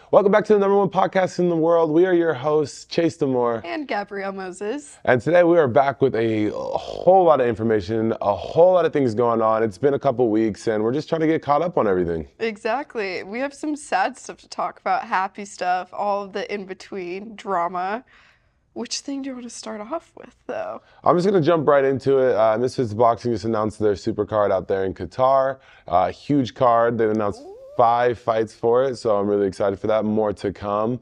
Welcome back to the #1 podcast in the world. We are your hosts, Chase Demoor and Gabrielle Moses. And today we are back with a whole lot of information, a whole lot of things going on. It's been a couple weeks and we're just trying to get caught up on everything. Exactly. We have some sad stuff to talk about, happy stuff, all of the in-between drama. Which thing do you want to start off with, though? I'm just going to jump right into it. Misfit Boxing just announced their super card out there in Qatar. Huge card. They announced 5 fights for it, so I'm really excited for that. More to come.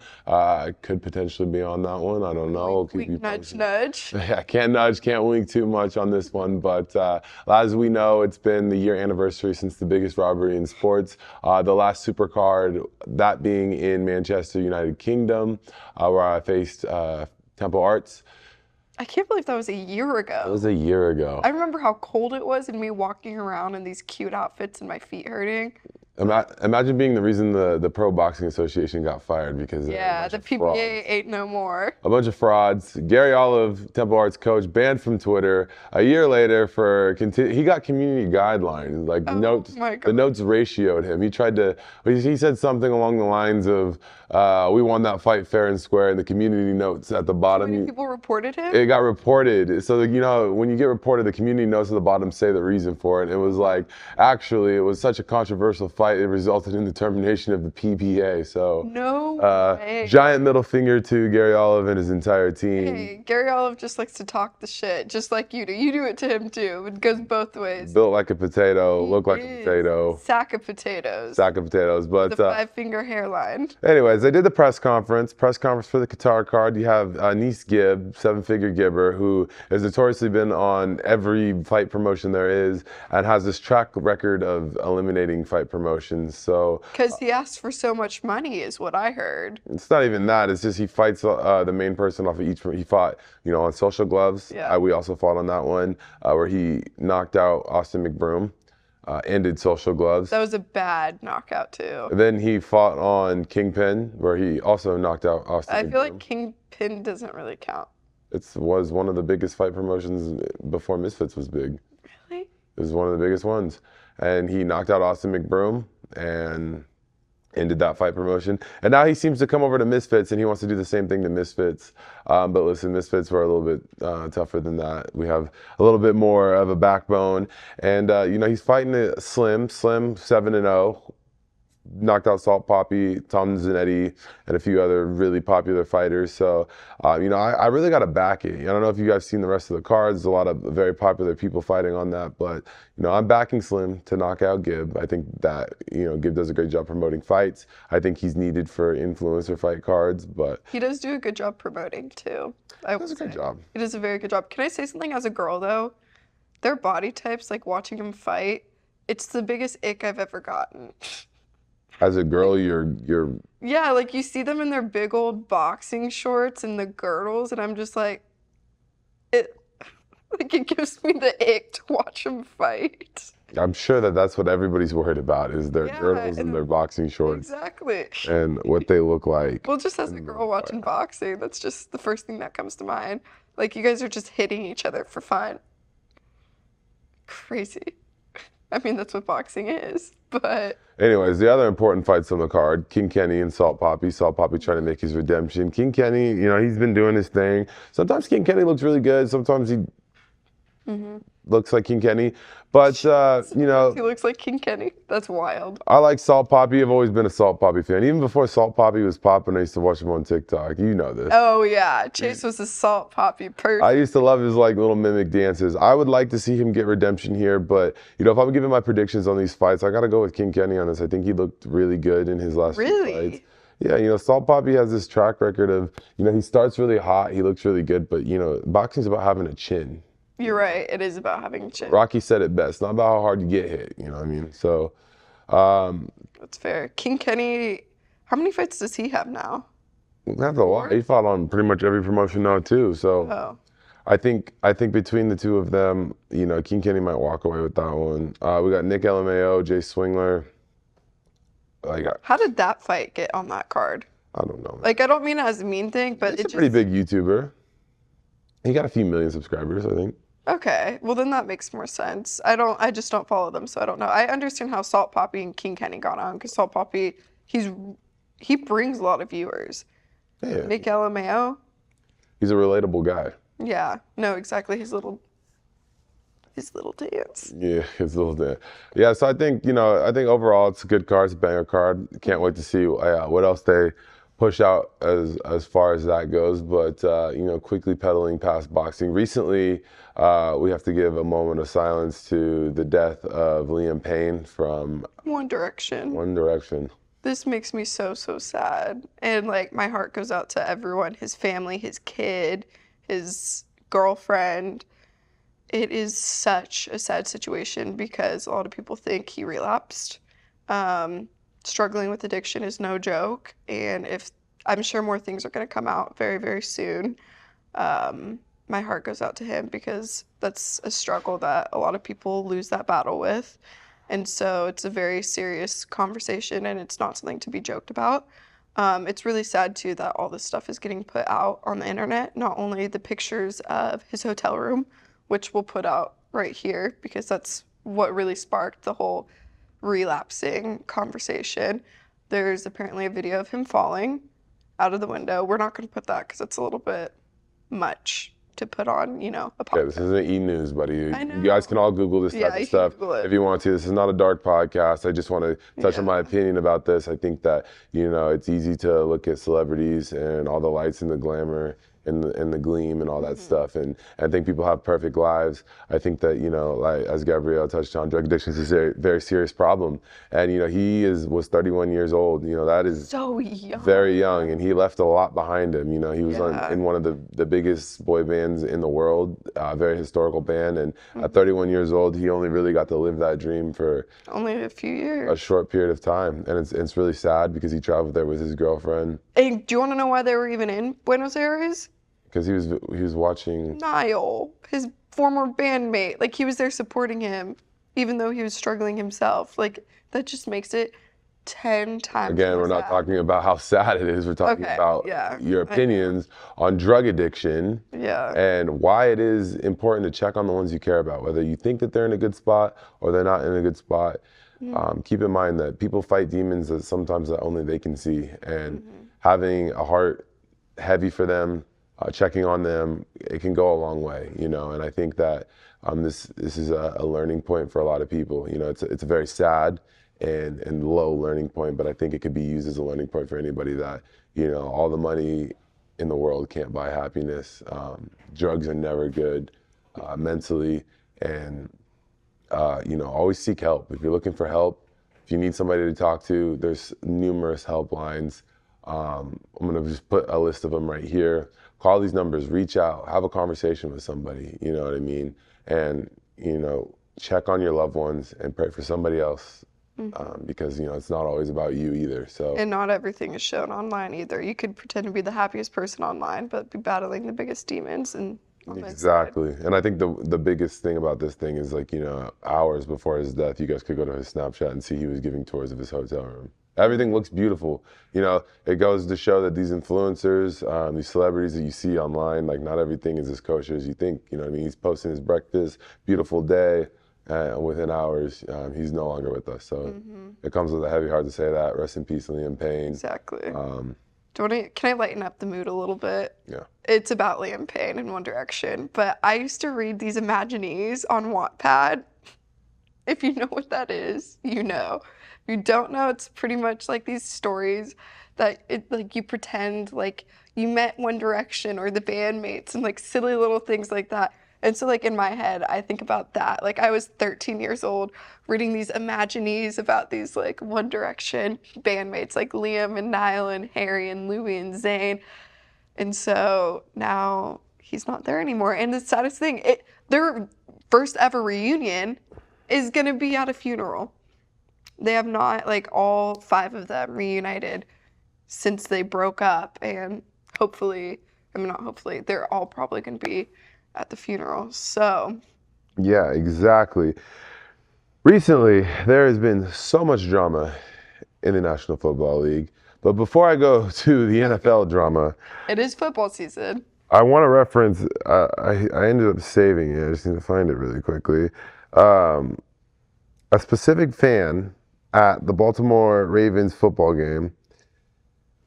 Could potentially be on that one. I don't know. Wink, nudge, nudge. Yeah, can't nudge, can't wink too much on this one. But as we know, it's been the year anniversary since the biggest robbery in sports. The last super card, that being in Manchester, United Kingdom, where I faced Temple Arts. I can't believe that was a year ago. It was a year ago. I remember how cold it was and me walking around in these cute outfits and my feet hurting. Imagine being the reason the Pro Boxing Association got fired because yeah, the PBA ain't no more. A bunch of frauds. Gary Olive, Temple Arts coach, banned from Twitter. A year later, he got community guidelines. Like the notes ratioed him. He said something along the lines of, "We won that fight fair and square." And the community notes at the bottom. How many people reported him? It got reported. So when you get reported, the community notes at the bottom say the reason for it. It was like, actually, it was such a controversial fight. It resulted in the termination of the PBA. So no way. Giant middle finger to Gary Olive and his entire team. Hey, Gary Olive just likes to talk the shit, just like you do. You do it to him too. It goes both ways. Built like a potato, looked like a potato. Sack of potatoes. Sack of potatoes. But the 5-finger hairline. Anyways, they did the press conference for the Qatar card. You have Nice Gibb, 7-figure gibber, who has notoriously been on every fight promotion there is and has this track record of eliminating fight promotions. So because he asked for so much money is what I heard. It's not even that. It's just he fights the main person off of each. He fought, on Social Gloves. Yeah. We also fought on that one where he knocked out Austin McBroom. Ended Social Gloves. That was a bad knockout too. Then he fought on Kingpin, where he also knocked out Austin McBroom. I feel like Kingpin doesn't really count. It was one of the biggest fight promotions before Misfits was big. Really? It was one of the biggest ones. And he knocked out Austin McBroom and ended that fight promotion. And now he seems to come over to Misfits and he wants to do the same thing to Misfits. But listen, Misfits were a little bit tougher than that. We have a little bit more of a backbone. And, he's fighting a Slim 7-0. Knocked out Salt Poppy, Tom Zanetti, and a few other really popular fighters. So, I really got to back it. I don't know if you guys seen the rest of the cards. There's a lot of very popular people fighting on that. But, I'm backing Slim to knock out Gibb. I think that, Gibb does a great job promoting fights. I think he's needed for influencer fight cards. But he does do a good job promoting, too. He does a good job. He does a very good job. Can I say something as a girl, though? Their body types, like watching them fight, it's the biggest ick I've ever gotten. As a girl, you're... Yeah, like you see them in their big old boxing shorts and the girdles, and I'm just like, it gives me the ick to watch them fight. I'm sure that's what everybody's worried about is their girdles and their boxing shorts. Exactly. And what they look like. Well, just as a girl watching boxing, that's just the first thing that comes to mind. Like, you guys are just hitting each other for fun. Crazy. I mean, that's what boxing is, but... Anyways, the other important fights on the card, King Kenny and Salt Poppy. Salt Poppy trying to make his redemption. King Kenny, he's been doing his thing. Sometimes King Kenny looks really good. Sometimes he looks like King Kenny. But, He looks like King Kenny. That's wild. I like Salt Poppy. I've always been a Salt Poppy fan. Even before Salt Poppy was popping, I used to watch him on TikTok. You know this. Oh, yeah. Chase was a Salt Poppy person. I used to love his little mimic dances. I would like to see him get redemption here, but if I'm giving my predictions on these fights, I got to go with King Kenny on this. I think he looked really good in his last few fights. Yeah, Salt Poppy has this track record of, he starts really hot, he looks really good, but, boxing's about having a chin. You're right. It is about having a chin. Rocky said it best. Not about how hard you get hit. You know what I mean? So, that's fair. King Kenny, how many fights does he have now? That's a lot. He fought on pretty much every promotion now too. So, I think between the two of them, King Kenny might walk away with that one. We got Nick LMAO, Jay Swingler. How did that fight get on that card? I don't know. I don't mean it as a mean thing, but he's a pretty big YouTuber. He got a few million subscribers, I think. Okay, well then that makes more sense. I just don't follow them, so I don't know. I understand how Salt Poppy and King Kenny got on, because Salt Poppy he brings a lot of viewers. Yeah, Nick LMAO. he's a relatable guy. Yeah, no, exactly. His little dance. Yeah, his little thing. Yeah, so I think I think overall it's a good card, it's a banger card. Can't wait to see what else they push out as far as that goes. But quickly pedaling past boxing. Recently, we have to give a moment of silence to the death of Liam Payne from One Direction. One Direction. This makes me so sad, and like my heart goes out to everyone, his family, his kid, his girlfriend. It is such a sad situation because a lot of people think he relapsed. Struggling with addiction is no joke, and I'm sure more things are going to come out very, very soon. My heart goes out to him because that's a struggle that a lot of people lose that battle with. And so it's a very serious conversation, and it's not something to be joked about. It's really sad, too, that all this stuff is getting put out on the internet, not only the pictures of his hotel room, which we'll put out right here because that's what really sparked the whole relapsing conversation. There's apparently a video of him falling out of the window. We're not going to put that because it's a little bit much to put on, a podcast. Yeah, this isn't E-News, buddy. I know. You guys can all Google this type of stuff if you want to. This is not a dark podcast. I just want to touch on my opinion about this. I think that, it's easy to look at celebrities and all the lights and the glamour and the gleam and all that stuff. And I think people have perfect lives. I think that, like as Gabrielle touched on, drug addiction is a very, very serious problem. And, he was 31 years old. That is so young. Very young. And he left a lot behind him. He was in one of the biggest boy bands in the world, a very historical band. And at 31 years old, he only really got to live that dream for only a few years. A short period of time. And it's really sad because he traveled there with his girlfriend. Hey, do you want to know why they were even in Buenos Aires? Because he was watching Niall, his former bandmate. Like, he was there supporting him, even though he was struggling himself. Like, that just makes it 10 times Again, we're not sad. talking about how sad it is. We're talking about your opinions on drug addiction and why it is important to check on the ones you care about, whether you think that they're in a good spot or they're not in a good spot. Keep in mind that people fight demons that sometimes that only they can see, and having a heart heavy for them, checking on them, it can go a long way, and I think that this is a learning point for a lot of people. It's a very sad and low learning point, but I think it could be used as a learning point for anybody that, all the money in the world can't buy happiness. Drugs are never good mentally, and always seek help. If you're looking for help, if you need somebody to talk to, there's numerous helplines. I'm gonna just put a list of them right here. Call these numbers, reach out, have a conversation with somebody, you know what I mean? And, check on your loved ones and pray for somebody else because, it's not always about you either. So. And not everything is shown online either. You could pretend to be the happiest person online, but be battling the biggest demons and Exactly. And I think the biggest thing about this thing is hours before his death, you guys could go to his Snapchat and see he was giving tours of his hotel room. Everything looks beautiful. It goes to show that these influencers, these celebrities that you see online, not everything is as kosher as you think. He's posting his breakfast, beautiful day, and within hours, he's no longer with us. So it comes with a heavy heart to say that. Rest in peace, Liam Payne. Exactly. Can I lighten up the mood a little bit? Yeah. It's about Liam Payne in One Direction, but I used to read these Imaginees on Wattpad. If you know what that is, you know. If you don't know, it's pretty much like these stories that you pretend like you met One Direction or the bandmates and silly little things like that. And so in my head, I think about that. I was 13 years old reading these Imaginees about these One Direction bandmates like Liam and Niall and Harry and Louis and Zayn. And so now he's not there anymore. And the saddest thing, their first ever reunion is going to be at a funeral. They have not, all 5 of them reunited since they broke up. And not hopefully, they're all probably going to be at the funeral. So. Yeah, exactly. Recently, there has been so much drama in the National Football League. But before I go to the NFL drama. It is football season. I want to reference, I ended up saving it. I just need to find it really quickly. A specific fan at the Baltimore Ravens football game,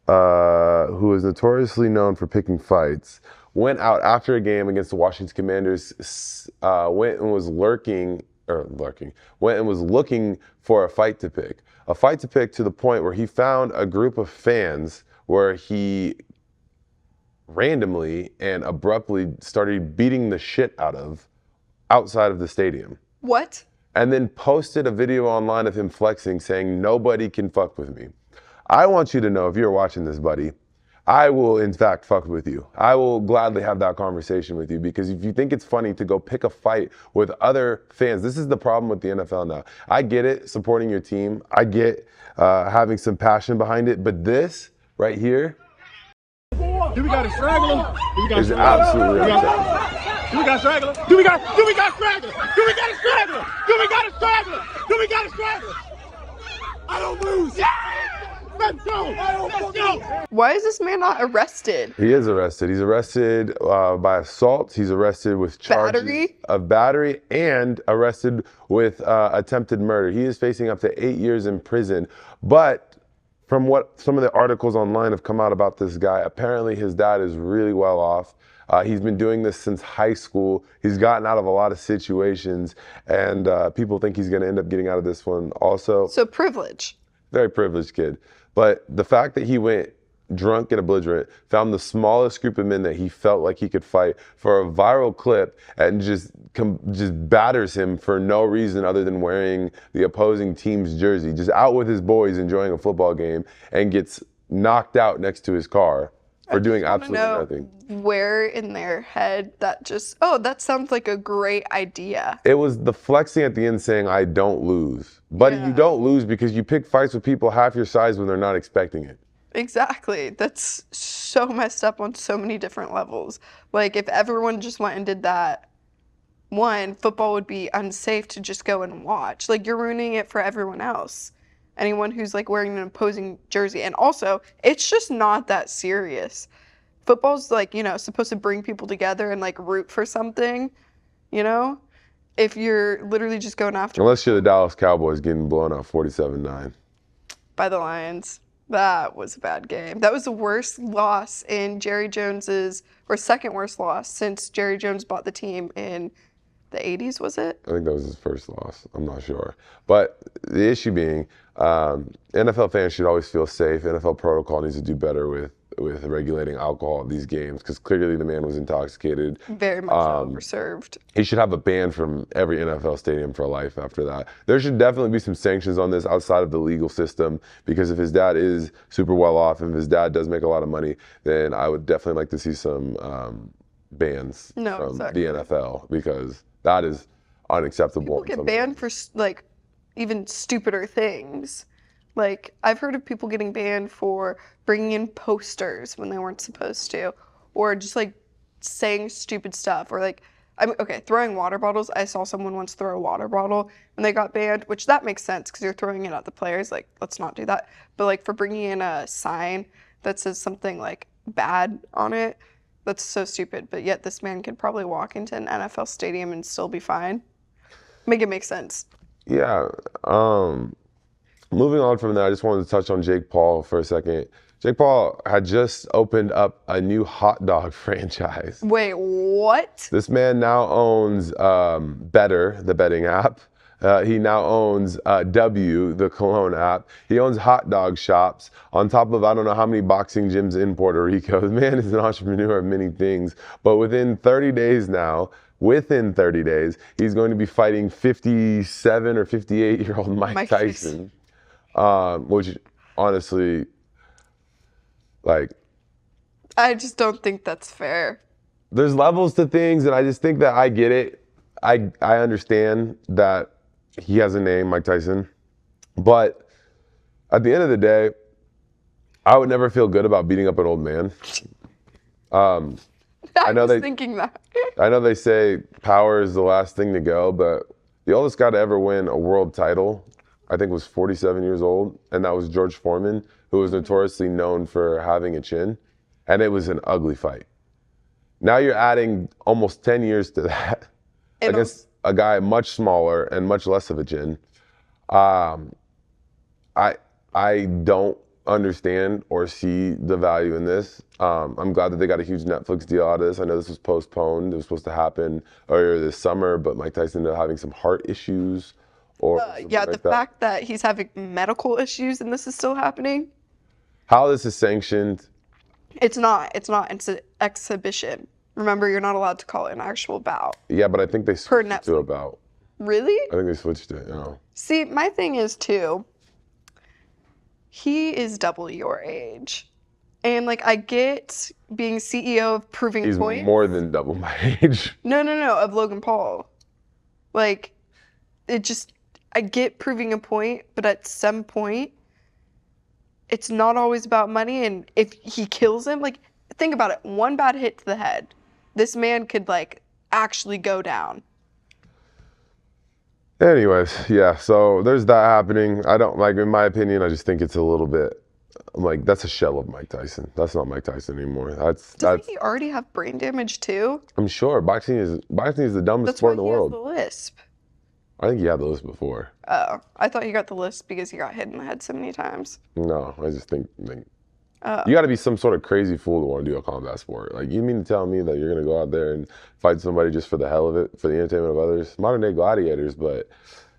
who is notoriously known for picking fights, went out after a game against the Washington Commanders, went and was went and was looking for a fight to pick. A fight to pick to the point where he found a group of fans where he randomly and abruptly started beating the shit out of outside of the stadium. What? And then posted a video online of him flexing saying, "Nobody can fuck with me." I want you to know, if you're watching this, buddy, I will in fact fuck with you. I will gladly have that conversation with you, because if you think it's funny to go pick a fight with other fans, this is the problem with the NFL now. I get it, supporting your team. I get having some passion behind it, but this right here Do we got a straggler? is absolutely unacceptable. Do we got a straggler? Do we got a straggler? Do we got a straggler? Do we got a straggler? Do we got a straggler? I don't lose. Yeah! Let's go! Let's go! Why is this man not arrested? He is arrested. He's arrested by assault. He's arrested with charges of battery and arrested with attempted murder. He is facing up to 8 years in prison. But from what some of the articles online have come out about this guy, apparently his dad is really well off. He's been doing this since high school. He's gotten out of a lot of situations, and people think he's going to end up getting out of this one also. So privilege. Very privileged kid. But the fact that he went drunk and belligerent, found the smallest group of men that he felt like he could fight for a viral clip, and just batters him for no reason other than wearing the opposing team's jersey, just out with his boys enjoying a football game, and gets knocked out next to his car for doing absolutely nothing. Where in their head that just, oh, that sounds like a great idea. It was the flexing at the end saying, "I don't lose." But you don't lose because you pick fights with people half your size when they're not expecting it. Exactly. That's so messed up on so many different levels. Like, if everyone just went and did that, one, football would be unsafe to just go and watch. Like, you're ruining it for everyone else. Anyone who's like wearing an opposing jersey. And also, it's just not that serious. Football's like, you know, supposed to bring people together and like root for something, you know? If you're literally just going after... Unless you're the Dallas Cowboys getting blown out 47-9. By the Lions. That was a bad game. That was the worst loss in Jerry Jones's, or second worst loss since Jerry Jones bought the team in the 80s, was it? I think that was his first loss. I'm not sure. But the issue being, NFL fans should always feel safe. NFL protocol needs to do better with regulating alcohol at these games, because clearly the man was intoxicated. Very much overserved. He should have a ban from every NFL stadium for life after that. There should definitely be some sanctions on this outside of the legal system, because if his dad is super well off and if his dad does make a lot of money, then I would definitely like to see some bans from the NFL, because that is unacceptable. People get banned for like even stupider things. Like, I've heard of people getting banned for bringing in posters when they weren't supposed to, or just like saying stupid stuff, or like, throwing water bottles. I saw someone once throw a water bottle and they got banned, which that makes sense because you're throwing it at the players. Like, let's not do that. But like for bringing in a sign that says something like bad on it, that's so stupid. But yet this man could probably walk into an NFL stadium and still be fine. Make it make sense. Yeah. Moving on from that, I just wanted to touch on Jake Paul for a second. Jake Paul had just opened up a new hot dog franchise. Wait, what? This man now owns Better, the betting app. He now owns W, the cologne app. He owns hot dog shops on top of I don't know how many boxing gyms in Puerto Rico. The man is an entrepreneur of many things. But within 30 days, he's going to be fighting 57 or 58-year-old Mike Tyson. Which honestly, like, I just don't think that's fair. There's levels to things, and I just think that I get it. I understand that he has a name, Mike Tyson, but at the end of the day, I would never feel good about beating up an old man. I was thinking that. I know they say power is the last thing to go, but the oldest guy to ever win a world title, I think, was 47 years old, and that was George Foreman, who was notoriously known for having a chin, and it was an ugly fight. Now you're adding almost 10 years to that against a guy much smaller and much less of a chin. I don't understand or see the value in this. I'm glad that they got a huge Netflix deal out of this. I know this was postponed. It was supposed to happen earlier this summer, but Mike Tyson ended up having some heart issues or Yeah, like the fact that he's having medical issues and this is still happening. How this is sanctioned. It's not. It's an exhibition. Remember, you're not allowed to call it an actual bout. Yeah, but I think they switched it to a bout. Really? I think they switched it, See, my thing is, too, he is double your age. And, like, I get being CEO of Proving He's Point. more than double my age. No, of Logan Paul. Like, I get proving a point, but at some point, it's not always about money. And if he kills him, like, think about it. One bad hit to the head. This man could, like, actually go down. Anyways, yeah, so there's that happening. I don't, like, in my opinion, I just think it's a little bit, like, that's a shell of Mike Tyson. That's not Mike Tyson anymore. Doesn't he already have brain damage, too? I'm sure. Boxing is the dumbest sport in the world. That's why he has the lisp. I think he had the lisp before. Oh, I thought he got the lisp because he got hit in the head so many times. No, I just think you got to be some sort of crazy fool to want to do a combat sport. Like, you mean to tell me that you're going to go out there and fight somebody just for the hell of it, for the entertainment of others? Modern day gladiators, but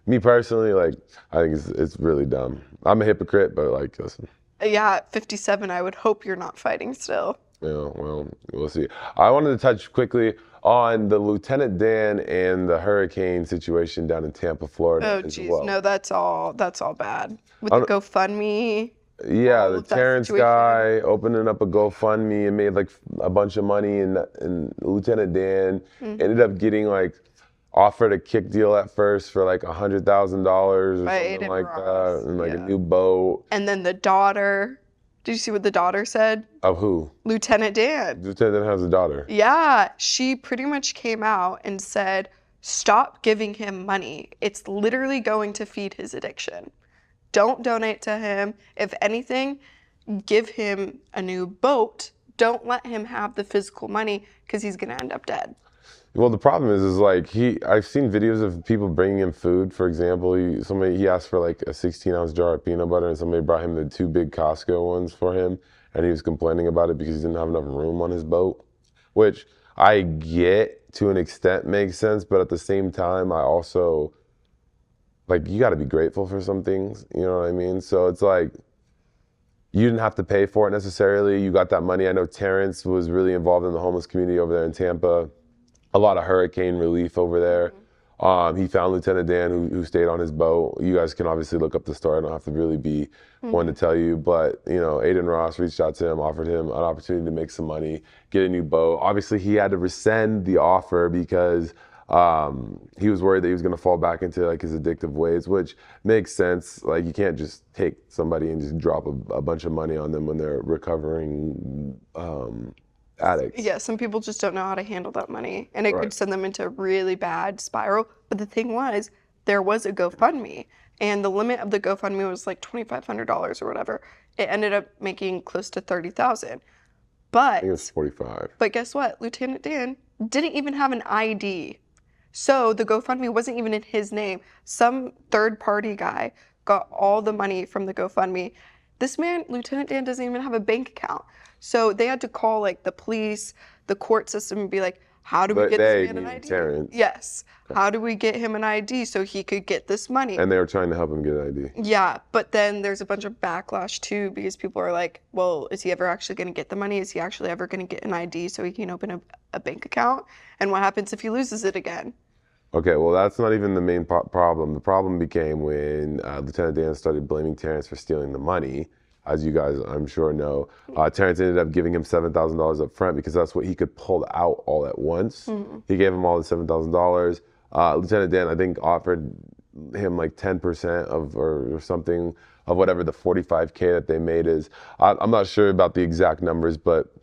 me personally, like, I think it's really dumb. I'm a hypocrite, but, like, listen. Yeah, at 57, I would hope you're not fighting still. Yeah, well, we'll see. I wanted to touch quickly on the Lieutenant Dan and the hurricane situation down in Tampa, Florida. Oh, geez, no, that's all bad. With the GoFundMe. Yeah, the Terrence guy opening up a GoFundMe and made like a bunch of money, and Lieutenant Dan ended up getting like offered a kick deal at first for like $100,000 or something like that, and like a new boat. And then the daughter. Did you see what the daughter said? Of who? Lieutenant Dan. Lieutenant Dan has a daughter. Yeah, she pretty much came out and said, "Stop giving him money. It's literally going to feed his addiction. Don't donate to him. If anything, give him a new boat. Don't let him have the physical money because he's going to end up dead." Well, the problem is like I've seen videos of people bringing him food. For example, he asked for like a 16-ounce jar of peanut butter, and somebody brought him the 2 big Costco ones for him, and he was complaining about it because he didn't have enough room on his boat, which I get to an extent makes sense, but at the same time, I also, like, you got to be grateful for some things, you know what I mean? So it's like, you didn't have to pay for it necessarily. You got that money. I know Terrence was really involved in the homeless community over there in Tampa. A lot of hurricane relief over there. He found Lieutenant Dan who stayed on his boat. You guys can obviously look up the story. I don't have to really be one to tell you, but you know, Aiden Ross reached out to him, offered him an opportunity to make some money, get a new boat. Obviously, he had to rescind the offer because he was worried that he was going to fall back into like his addictive ways, which makes sense. Like, you can't just take somebody and just drop a bunch of money on them when they're recovering addicts. Yeah, some people just don't know how to handle that money, and it could send them into a really bad spiral. But the thing was, there was a GoFundMe, and the limit of the GoFundMe was like $2,500 or whatever. It ended up making close to $30,000. But I think it was 45. But guess what? Lieutenant Dan didn't even have an ID. So the GoFundMe wasn't even in his name. Some third-party guy got all the money from the GoFundMe. This man, Lieutenant Dan, doesn't even have a bank account. So they had to call like the police, the court system, and be like, how do we get this man an ID? Terrence. Yes. How do we get him an ID so he could get this money? And they were trying to help him get an ID. Yeah, but then there's a bunch of backlash too, because people are like, well, is he ever actually going to get the money? Is he actually ever going to get an ID so he can open a bank account? And what happens if he loses it again? Okay, well, that's not even the main problem. The problem became when Lieutenant Dan started blaming Terrence for stealing the money. As you guys, I'm sure, know, Terrence ended up giving him $7,000 up front because that's what he could pull out all at once. He gave him all the $7,000. Lieutenant Dan, I think, offered him like 10% of or something of whatever the $45K that they made is. I'm not sure about the exact numbers, but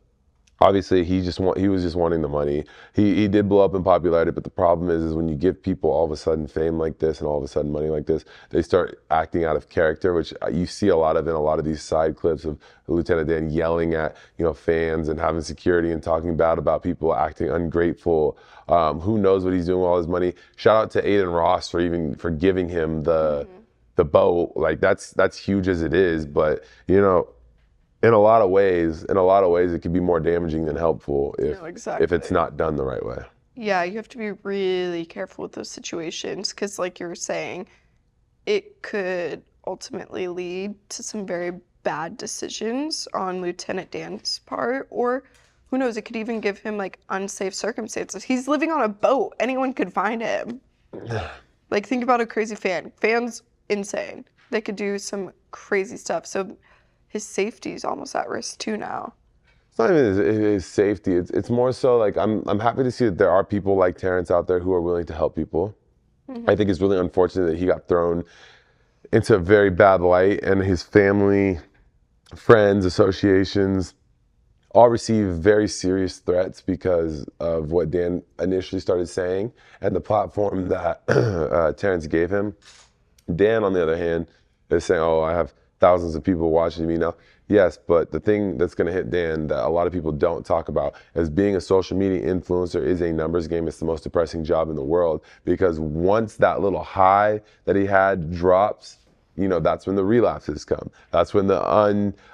obviously he was just wanting the money. He did blow up in popularity, but the problem is when you give people all of a sudden fame like this and all of a sudden money like this, they start acting out of character, which you see a lot of in a lot of these side clips of Lieutenant Dan yelling at fans and having security and talking bad about people, acting ungrateful. Who knows what he's doing with all his money? Shout out to Aiden Ross for giving him the the boat, like that's huge as it is, but you know, in a lot of ways, it can be more damaging than helpful if No, exactly. if it's not done the right way. Yeah, you have to be really careful with those situations because, like you were saying, it could ultimately lead to some very bad decisions on Lieutenant Dan's part, or who knows, it could even give him like unsafe circumstances. He's living on a boat. Anyone could find him. Like, think about a crazy fan. Fan's insane. They could do some crazy stuff. So his safety is almost at risk too now. It's not even his safety. It's more so like I'm happy to see that there are people like Terrence out there who are willing to help people. I think it's really unfortunate that he got thrown into a very bad light, and his family, friends, associations all receive very serious threats because of what Dan initially started saying and the platform that Terrence gave him. Dan, on the other hand, is saying, oh, I have thousands of people watching me now. Yes, but the thing that's going to hit Dan that a lot of people don't talk about is being a social media influencer is a numbers game. It's the most depressing job in the world, because once that little high that he had drops, you know, that's when the relapses come. That's when the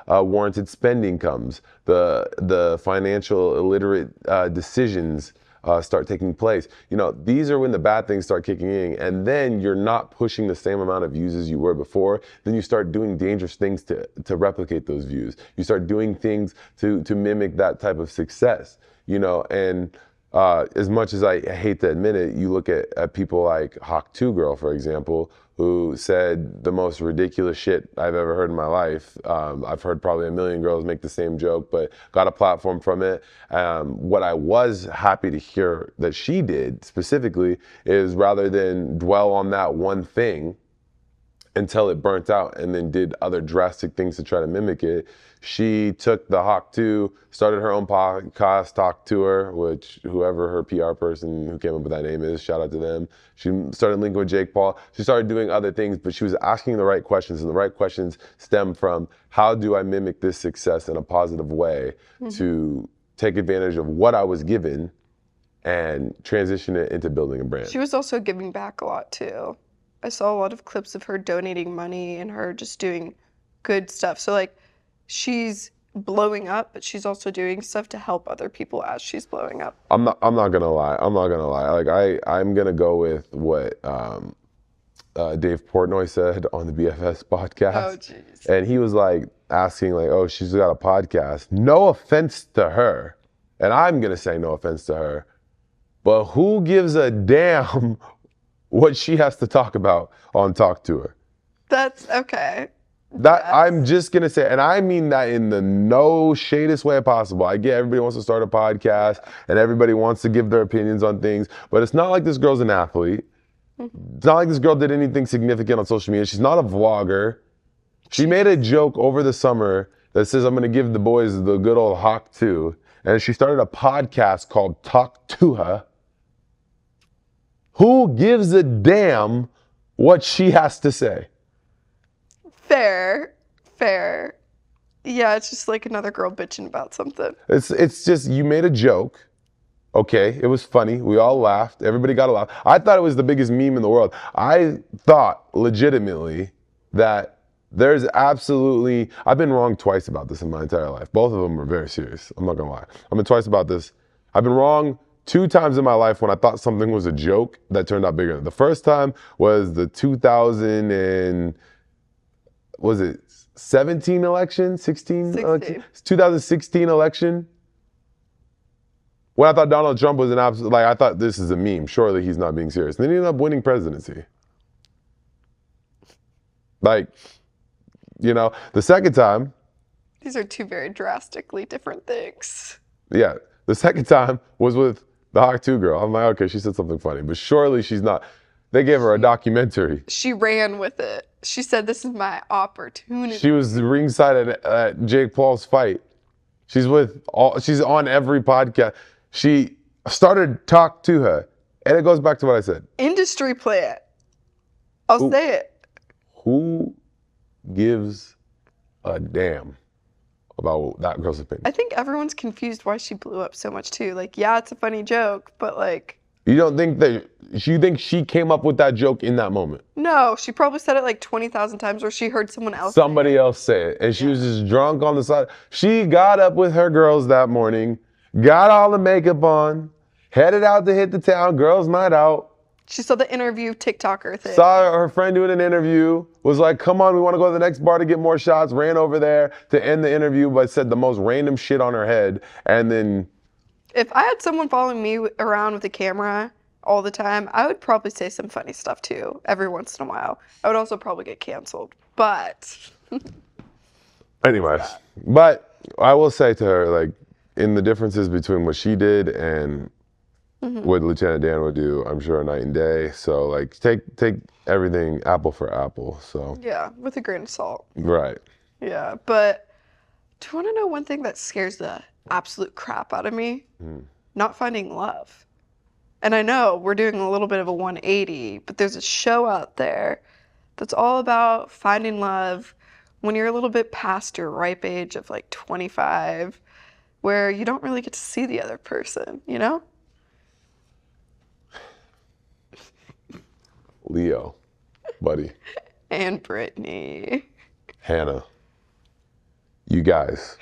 unwarranted spending comes. The financial illiterate decisions start taking place. You know, these are when the bad things start kicking in, and then you're not pushing the same amount of views as you were before. Then you start doing dangerous things to replicate those views. You start doing things to mimic that type of success, you know, and as much as I hate to admit it, you look at people like Hawk 2 Girl, for example, who said the most ridiculous shit I've ever heard in my life. I've heard probably a million girls make the same joke, but got a platform from it. What I was happy to hear that she did specifically is, rather than dwell on that one thing until it burnt out and then did other drastic things to try to mimic it, she took the Hawk 2, started her own podcast, Talk to Her, which whoever her PR person who came up with that name is, shout out to them. She started linking with Jake Paul. She started doing other things, but she was asking the right questions, and the right questions stem from, how do I mimic this success in a positive way to take advantage of what I was given and transition it into building a brand. She was also giving back a lot too. I saw a lot of clips of her donating money and her just doing good stuff. So like, she's blowing up, but she's also doing stuff to help other people as she's blowing up. I'm not gonna lie. Like I'm gonna go with what Dave Portnoy said on the BFS podcast. Oh jeez. And he was like asking like, oh, she's got a podcast. No offense to her, and I'm gonna say no offense to her, but who gives a damn what she has to talk about on Talk to Her? That's okay. That Yes. I'm just gonna say, and I mean that in the no shadest way possible. I get everybody wants to start a podcast and everybody wants to give their opinions on things, but it's not like this girl's an athlete. It's not like this girl did anything significant on social media. She's not a vlogger. She made a joke over the summer that says, I'm gonna give the boys the good old Hawk 2. And she started a podcast called Talk Tuah. Who gives a damn what she has to say? Fair. Yeah, it's just like another girl bitching about something. It's just, you made a joke. Okay, it was funny. We all laughed. Everybody got a laugh. I thought it was the biggest meme in the world. I thought legitimately that there's absolutely, I've been wrong twice about this in my entire life. Both of them were very serious. I'm not gonna lie. I've been twice about this. I've been wrong 2 times in my life when I thought something was a joke that turned out bigger. The first time was the 2017 election? 16 election? 2016 election. When I thought Donald Trump was an absolute, like, I thought this is a meme. Surely he's not being serious. And then he ended up winning presidency. Like, you know, the second time. These are 2 very drastically different things. Yeah, the second time was with the Hawk 2 girl. I'm like, okay, she said something funny, but surely she's not. They gave her a documentary. She ran with it. She said, this is my opportunity. She was ringside at Jake Paul's fight. She's on every podcast. She started Talk to Her. And it goes back to what I said. Industry plant. I'll say it. Who gives a damn about that girl's opinion? I think everyone's confused why she blew up so much too. Like, yeah, it's a funny joke, but like, You don't think that, you think she came up with that joke in that moment? No, she probably said it like 20,000 times, or she heard someone else. Somebody else say it. And she was just drunk on the side. She got up with her girls that morning, got all the makeup on, headed out to hit the town, girls night out. She saw the interview TikToker thing. Saw her friend doing an interview, was like, come on, we want to go to the next bar to get more shots, ran over there to end the interview, but said the most random shit on her head. And then... If I had someone following me around with a camera all the time, I would probably say some funny stuff too, every once in a while. I would also probably get canceled, but... Anyways, but I will say to her, like, in the differences between what she did and what Lieutenant Dan would do, I'm sure night and day. So, like, take everything apple for apple, so. Yeah, with a grain of salt. Right. Yeah, but do you want to know one thing that scares the absolute crap out of me? Not finding love. And I know we're doing a little bit of a 180, but there's a show out there that's all about finding love when you're a little bit past your ripe age of like 25, where you don't really get to see the other person, you know? Leo, buddy. And Brittany. Hannah. You guys,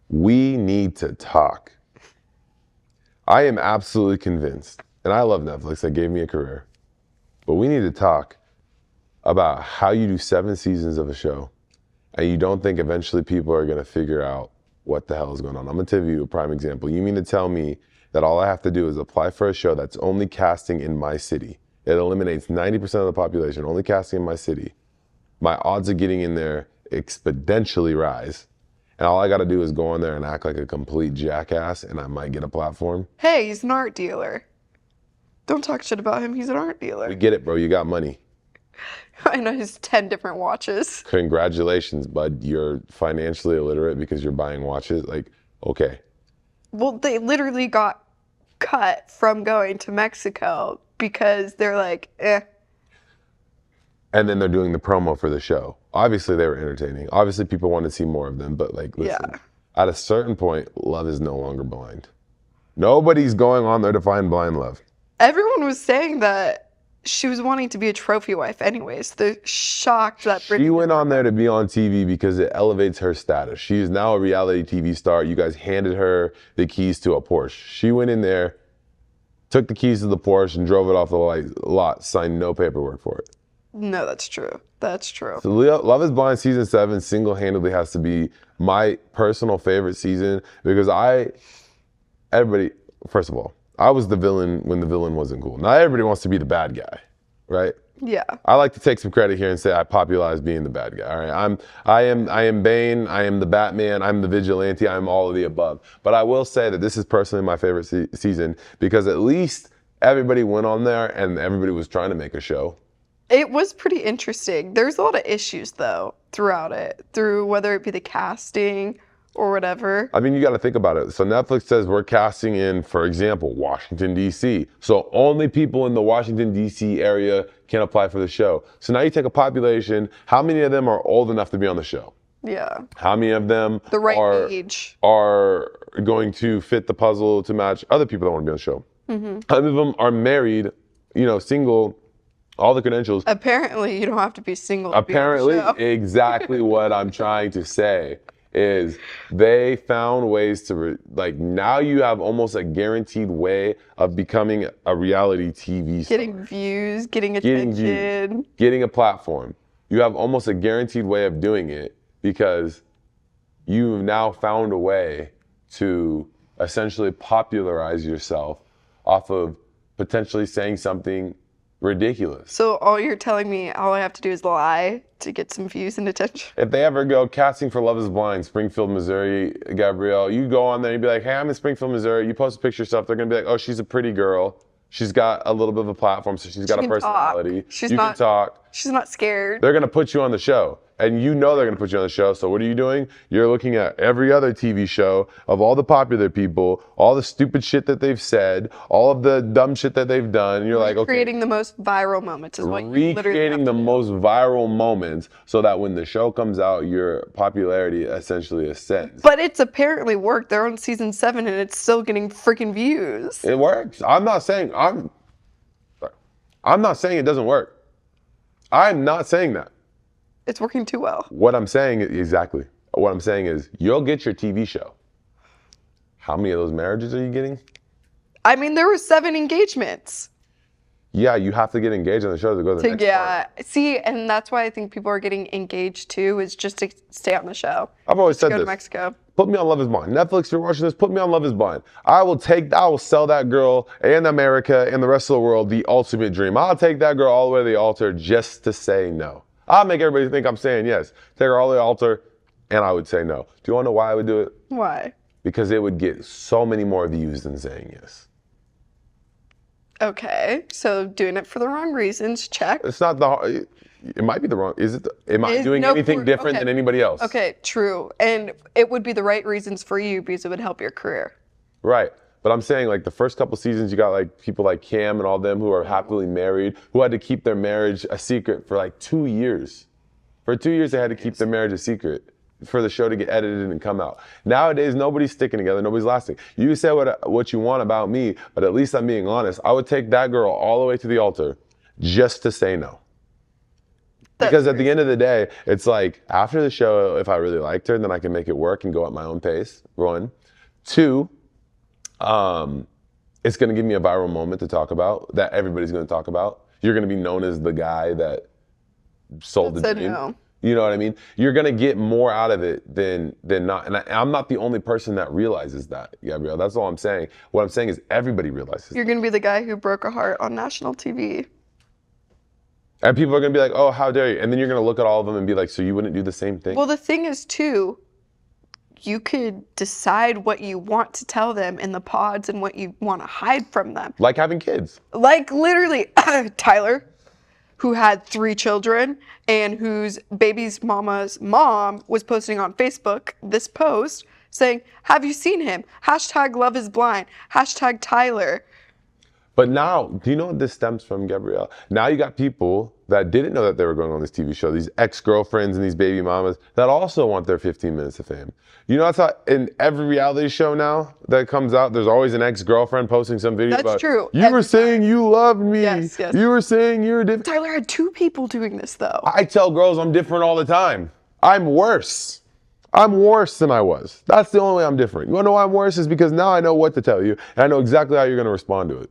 we need to talk. I am absolutely convinced, and I love Netflix, they gave me a career, but we need to talk about how you do 7 seasons of a show and you don't think eventually people are gonna figure out what the hell is going on. I'm gonna give you a prime example. You mean to tell me that all I have to do is apply for a show that's only casting in my city? It eliminates 90% of the population, only casting in my city. My odds of getting in there exponentially rise. And all I gotta do is go on there and act like a complete jackass and I might get a platform. Hey, he's an art dealer. Don't talk shit about him, he's an art dealer. We get it, bro, you got money. I know his 10 different watches. Congratulations, bud. You're financially illiterate because you're buying watches. Like, okay. Well, they literally got cut from going to Mexico because they're like, eh. And then they're doing the promo for the show. Obviously, they were entertaining. Obviously, people want to see more of them. But, like, listen, at a certain point, love is no longer blind. Nobody's going on there to find blind love. Everyone was saying that she was wanting to be a trophy wife anyways. They're shocked that Brittany... She went on there to be on TV because it elevates her status. She is now a reality TV star. You guys handed her the keys to a Porsche. She went in there, took the keys to the Porsche, and drove it off the lot, signed no paperwork for it. No, that's true. That's true. So Love is Blind season 7 single-handedly has to be my personal favorite season because everybody, first of all, I was the villain when the villain wasn't cool. Not everybody wants to be the bad guy, right? Yeah. I like to take some credit here and say I popularized being the bad guy. All right, I am Bane. I am the Batman. I'm the vigilante. I'm all of the above. But I will say that this is personally my favorite season because at least everybody went on there and everybody was trying to make a show. It was pretty interesting. There's a lot of issues though throughout it, through whether it be the casting or whatever. I mean, you got to think about it. So Netflix says we're casting in, for example, Washington, D.C. So only people in the Washington, D.C. area can apply for the show. So now you take a population, how many of them are old enough to be on the show? Yeah. How many of them the right age are going to fit the puzzle to match other people that want to be on the show? How many of them are married, single, all the credentials? Apparently, you don't have to be single to Apparently, be on the show. Exactly what I'm trying to say is they found ways to, now you have almost a guaranteed way of becoming a reality TV star. Getting views, getting attention. Getting a platform. You have almost a guaranteed way of doing it because you've now found a way to essentially popularize yourself off of potentially saying something ridiculous. So all you're telling me, all I have to do is lie to get some views and attention? If they ever go casting for Love is Blind, Springfield, Missouri, Gabrielle, you go on there and you'd be like, hey, I'm in Springfield, Missouri. You post a picture of stuff, they're going to be like, oh, she's a pretty girl. She's got a little bit of a platform, so she's got a personality. She can talk. She's not scared. They're going to put you on the show. And you know they're gonna put you on the show, so what are you doing? You're looking at every other TV show of all the popular people, all the stupid shit that they've said, all of the dumb shit that they've done, and you're like, okay. Creating the most viral moments is what you literally have Recreating to the do. most viral moments so that when the show comes out, your popularity essentially ascends. But it's apparently worked. They're on season 7 and it's still getting freaking views. It works. I'm not saying it doesn't work. I'm not saying that. It's working too well. What I'm saying is you'll get your TV show. How many of those marriages are you getting? I mean, there were 7 engagements. Yeah, you have to get engaged on the show to go to the next part. See, and that's why I think people are getting engaged too, is just to stay on the show. I've always said Go this. to Mexico. Put me on Love is Blind. Netflix, you're watching this, put me on Love is Blind. I will sell that girl and America and the rest of the world the ultimate dream. I'll take that girl all the way to the altar just to say no. I'll make everybody think I'm saying yes. Take her all the way to the altar and I would say no. Do you want to know why I would do it? Why? Because it would get so many more views than saying yes. Okay, so doing it for the wrong reasons, check. It's not it might be the wrong, am I doing anything different than anybody else? Okay, true. And it would be the right reasons for you because it would help your career. Right. But I'm saying like the first couple seasons, you got like people like Cam and all them who are happily married, who had to keep their marriage a secret for like 2 years. For 2 years, they had to keep their marriage a secret for the show to get edited and come out. Nowadays, nobody's sticking together, nobody's lasting. You say what you want about me, but at least I'm being honest. I would take that girl all the way to the altar just to say no. Because at the end of the day, it's like after the show, if I really liked her, then I can make it work and go at my own pace, 1. 2, it's gonna give me a viral moment to talk about that everybody's gonna talk about. You're gonna be known as the guy that sold the dream. No. You know what I mean? You're gonna get more out of it than not. And I'm not the only person that realizes that, Gabrielle. That's all I'm saying. What I'm saying is everybody realizes You're going to be the guy who broke a heart on national TV. And people are gonna be like, oh, how dare you? And then you're gonna look at all of them and be like, so you wouldn't do the same thing? Well, the thing is too, you could decide what you want to tell them in the pods and what you want to hide from them. Like having kids. Like literally, Tyler, who had 3 children and whose baby's mama's mom was posting on Facebook this post saying, have you seen him? Hashtag love is blind. Hashtag Tyler. But now, do you know what this stems from, Gabrielle? Now you got people that didn't know that they were going on this TV show, these ex-girlfriends and these baby mamas that also want their 15 minutes of fame. You know, that's how in every reality show now that comes out, there's always an ex-girlfriend posting some video about, true. You were saying you loved me. Yes. You were saying you were different. Tyler had 2 people doing this though. I tell girls I'm different all the time. I'm worse. I'm worse than I was. That's the only way I'm different. You wanna know why I'm worse? Is because now I know what to tell you and I know exactly how you're gonna respond to it.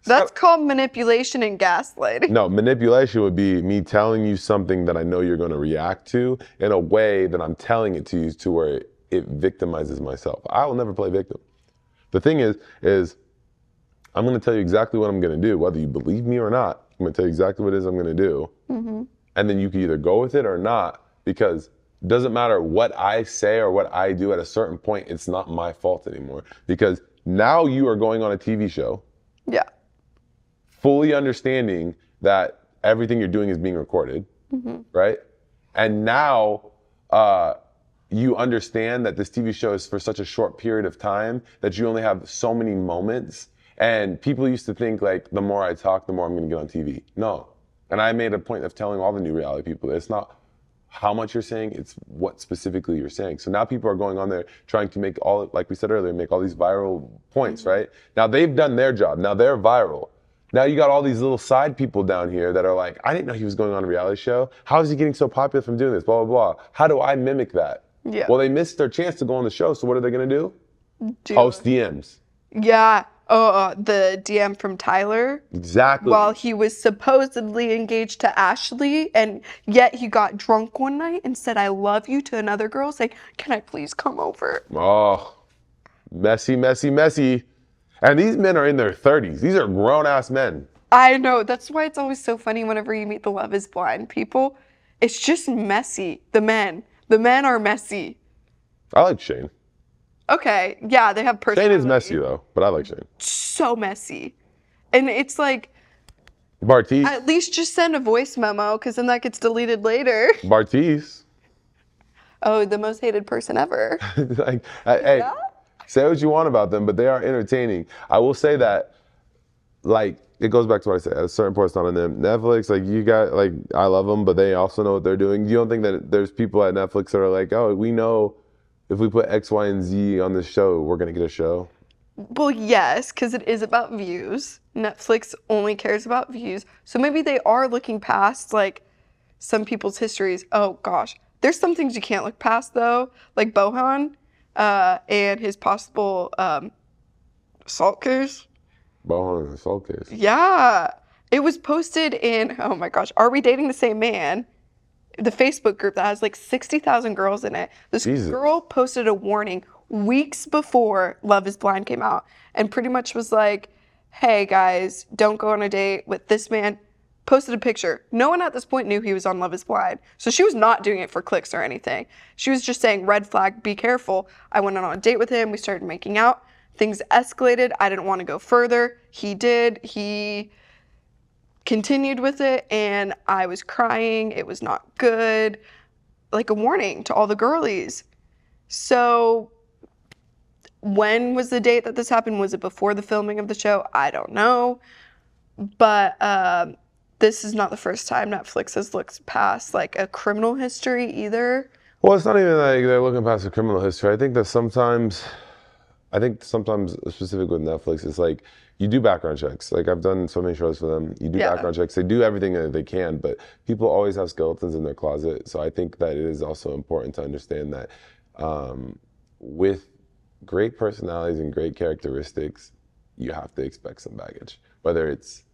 That's called manipulation and gaslighting. No, manipulation would be me telling you something that I know you're going to react to in a way that I'm telling it to you to where it victimizes myself. I will never play victim. The thing is I'm going to tell you exactly what I'm going to do, whether you believe me or not. I'm going to tell you exactly what it is I'm going to do. Mm-hmm. And then you can either go with it or not, because it doesn't matter what I say or what I do at a certain point, it's not my fault anymore. Because now you are going on a TV show. Yeah. Fully understanding that everything you're doing is being recorded, right? And now you understand that this TV show is for such a short period of time that you only have so many moments. And people used to think like, the more I talk, the more I'm gonna get on TV. No. And I made a point of telling all the new reality people that it's not how much you're saying, it's what specifically you're saying. So now people are going on there trying to make all, like we said earlier, make all these viral points, right? Now they've done their job, now they're viral. Now you got all these little side people down here that are like, I didn't know he was going on a reality show. How is he getting so popular from doing this? Blah, blah, blah. How do I mimic that? Yeah. Well, they missed their chance to go on the show, so what are they gonna do? Post DMs. Yeah. The DM from Tyler. Exactly. While he was supposedly engaged to Ashley, and yet he got drunk one night and said, I love you to another girl, saying, can I please come over? Oh, messy, messy, messy. And these men are in their 30s. These are grown-ass men. I know. That's why it's always so funny whenever you meet the Love is Blind people. It's just messy. The men are messy. I like Shane. Okay. Yeah, they have personality. Shane is messy, though, but I like Shane. So messy. And it's like, Bartiz. At least just send a voice memo, because then that gets deleted later. Bartiz. Oh, the most hated person ever. Like, hey, Yeah? say what you want about them, but they are entertaining. I will say that, like, it goes back to what I said. At a certain point, it's not on them. Netflix, like, you got, like, I love them, but they also know what they're doing. You don't think that there's people at Netflix that are like, oh, we know if we put X, Y, and Z on this show, we're going to get a show? Well, yes, because it is about views. Netflix only cares about views. So maybe they are looking past, like, some people's histories. Oh, gosh. There's some things you can't look past, though, like Bohan and his possible assault case. Bohan and assault case. Yeah. It was posted in, oh my gosh, Are We Dating the Same Man? The Facebook group that has like 60,000 girls in it. This Jesus. girl posted a warning weeks before Love is Blind came out and pretty much was like, hey guys, don't go on a date with this man. Posted a picture. No one at this point knew he was on Love is Blind. So she was not doing it for clicks or anything. She was just saying, red flag, be careful. I went on a date with him. We started making out. Things escalated. I didn't want to go further. He did. He continued with it, and I was crying. It was not good. Like a warning to all the girlies. So when was the date that this happened? Was it before the filming of the show? I don't know. But this is not the first time Netflix has looked past like a criminal history either. Well, it's not even like they're looking past the criminal history. I think sometimes, specifically with Netflix, it's like you do background checks. Like I've done so many shows for them. You do background checks. They do everything that they can, but people always have skeletons in their closet. So I think that it is also important to understand that with great personalities and great characteristics, you have to expect some baggage. Whether it's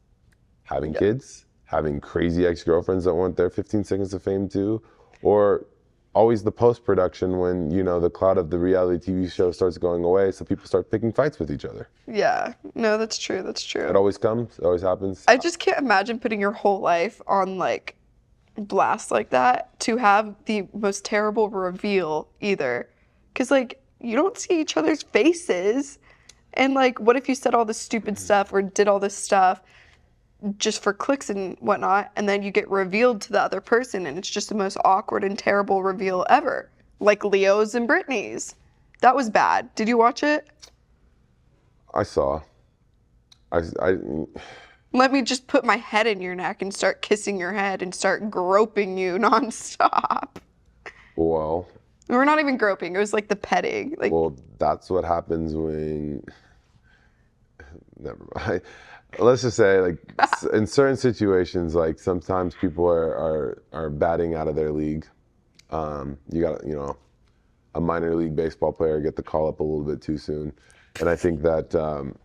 having kids, having crazy ex-girlfriends that want their 15 seconds of fame too, or always the post-production when, you know, the cloud of the reality TV show starts going away, so people start picking fights with each other. Yeah, no, that's true, that's true. It always comes, it always happens. I just can't imagine putting your whole life on like blast like that to have the most terrible reveal either. Because like, you don't see each other's faces. And like, what if you said all this stupid stuff or did all this stuff just for clicks and whatnot, and then you get revealed to the other person and it's just the most awkward and terrible reveal ever. Like Leo's and Brittany's. That was bad. Did you watch it? I saw. Let me just put my head in your neck and start kissing your head and start groping you nonstop. Well. We're not even groping. It was like the petting. Like, well, that's what happens when. Never mind. Let's just say, like, in certain situations, like sometimes people are batting out of their league. You got, you know, a minor league baseball player get the call up a little bit too soon. And I think that,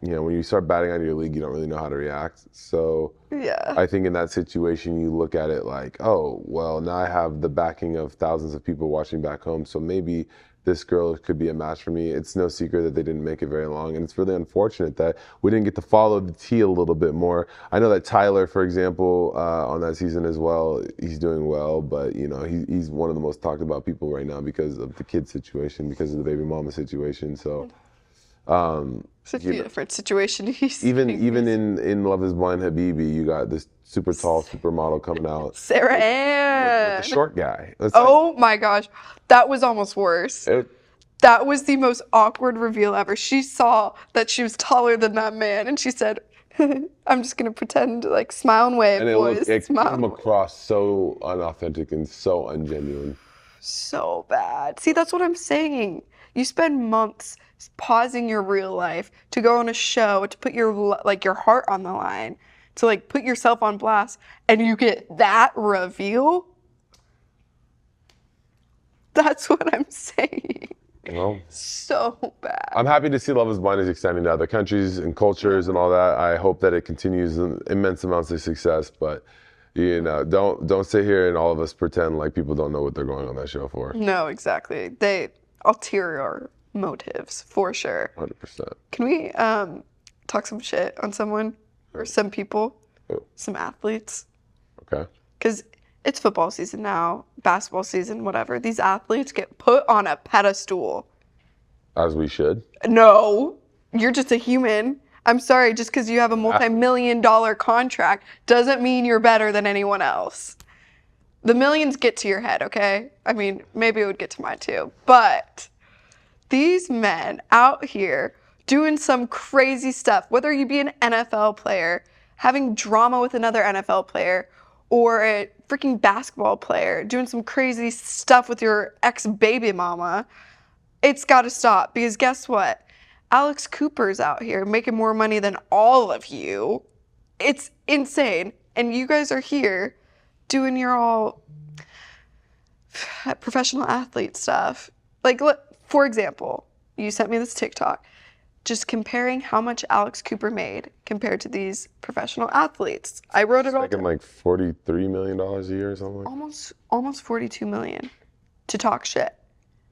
you know, when you start batting out of your league, you don't really know how to react. So yeah. I think in that situation, you look at it like, oh, well, now I have the backing of thousands of people watching back home. So maybe this girl could be a match for me. It's no secret that they didn't make it very long. And it's really unfortunate that we didn't get to follow the tea a little bit more. I know that Tyler, for example, on that season as well, he's doing well. But, you know, he's one of the most talked about people right now because of the kid situation, because of the baby mama situation. So. Such a different situation. Even in Love is Blind Habibi, you got this super tall supermodel coming out. Sarah Ann. With the short guy. Oh my gosh. That was almost worse. That was the most awkward reveal ever. She saw that she was taller than that man and she said, I'm just going to pretend like smile and wave, and boys. It came across so unauthentic and so ungenuine. So bad. See, that's what I'm saying. You spend months pausing your real life to go on a show, to put your heart on the line, to like put yourself on blast, and you get that reveal? That's what I'm saying. Well, so bad. I'm happy to see Love is Blind is extending to other countries and cultures and all that. I hope that it continues immense amounts of success, but you know, don't sit here and all of us pretend like people don't know what they're going on that show for. No, exactly. They ulterior motives for sure. 100%. Can we talk some shit on someone or some people, some athletes? Okay. Because it's football season now, basketball season, whatever. These athletes get put on a pedestal. As we should. No, you're just a human. I'm sorry, just because you have a multi-million-dollar contract doesn't mean you're better than anyone else. The millions get to your head, okay? I mean, maybe it would get to mine too. But these men out here doing some crazy stuff, whether you be an NFL player, having drama with another NFL player, or a freaking basketball player, doing some crazy stuff with your ex-baby mama, it's got to stop. Because guess what? Alex Cooper's out here making more money than all of you. It's insane. And you guys are here doing your all professional athlete stuff. Like, for example, you sent me this TikTok just comparing how much Alex Cooper made compared to these professional athletes. I wrote it all Making down. like $43 million a year or something. Almost 42 million to talk shit.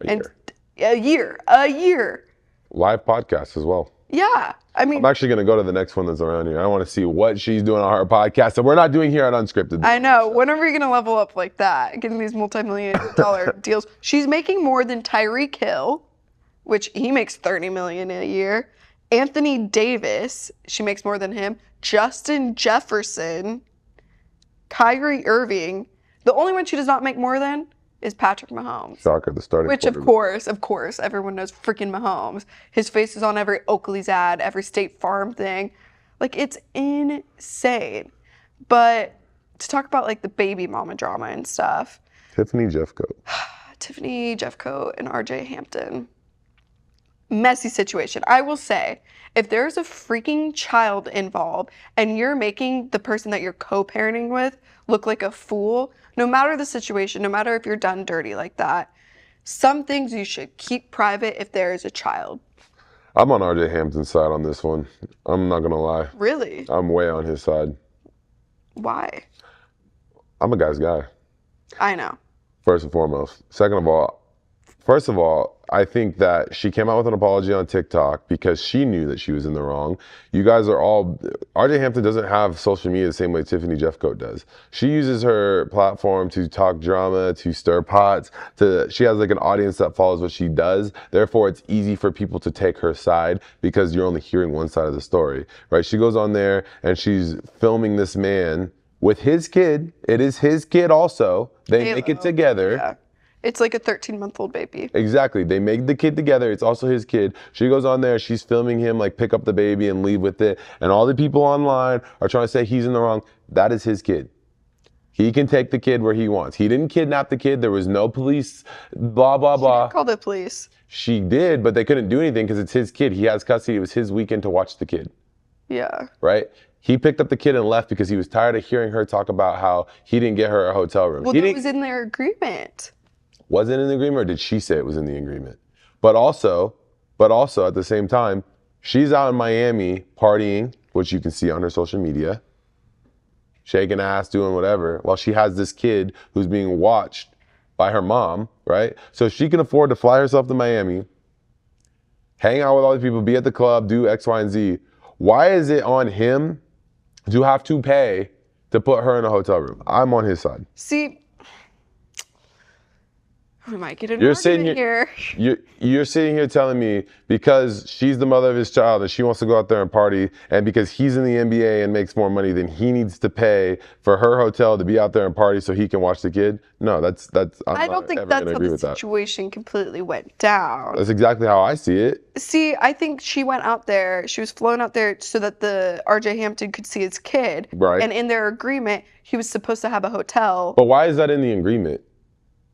A year. A year. Live podcast as well. Yeah. I mean, I'm actually going to go to the next one that's around here. I want to see what she's doing on her podcast that we're not doing here at Unscripted. I know. When are we going to level up like that? Getting these multi-million-dollar deals. She's making more than Tyreek Hill, which he makes $30 million a year. Anthony Davis, she makes more than him. Justin Jefferson, Kyrie Irving. The only one she does not make more than is Patrick Mahomes. Shocker, the starting Which, of course, everyone knows freaking Mahomes. His face is on every Oakley's ad, every State Farm thing. Like, it's insane. But to talk about, like, the baby mama drama and stuff. Tiffany, Jeffcoat. Tiffany, Jeffcoat, and RJ Hampton. Messy situation. I will say, if there's a freaking child involved and you're making the person that you're co-parenting with look like a fool, no matter the situation, no matter if you're done dirty like that, some things you should keep private if there is a child. I'm on RJ Hampton's side on this one. I'm not going to lie. Really? I'm way on his side. Why? I'm a guy's guy, I know. first and foremost. First of all, I think that she came out with an apology on TikTok because she knew that she was in the wrong. You guys are all, RJ Hampton doesn't have social media the same way Tiffany Jeffcoat does. She uses her platform to talk drama, to stir pots, she has like an audience that follows what she does. Therefore, it's easy for people to take her side because you're only hearing one side of the story, right? She goes on there and she's filming this man with his kid. It is his kid also. They make it together. Yeah. It's like a 13-month-old baby. Exactly. They make the kid together. It's also his kid. She goes on there. She's filming him like pick up the baby and leave with it. And all the people online are trying to say he's in the wrong. That is his kid. He can take the kid where he wants. He didn't kidnap the kid. There was no police, blah, blah, blah. She called the police. She did, but they couldn't do anything because it's his kid. He has custody. It was his weekend to watch the kid. Yeah. Right? He picked up the kid and left because he was tired of hearing her talk about how he didn't get her a hotel room. Well, that was in their agreement. Was it in the agreement or did she say it was in the agreement? But also at the same time, she's out in Miami partying, which you can see on her social media, shaking ass, doing whatever, while she has this kid who's being watched by her mom, right? So she can afford to fly herself to Miami, hang out with all these people, be at the club, do X, Y, and Z. Why is it on him to have to pay to put her in a hotel room? I'm on his side. See, we might get an argument here. You're sitting here telling me because she's the mother of his child and she wants to go out there and party, and because he's in the NBA and makes more money, then he needs to pay for her hotel to be out there and party so he can watch the kid. No, I don't think that's how the situation completely went down. That's exactly how I see it. See, I think she went out there, she was flown out there so that the RJ Hampton could see his kid. Right. And in their agreement, he was supposed to have a hotel. But why is that in the agreement?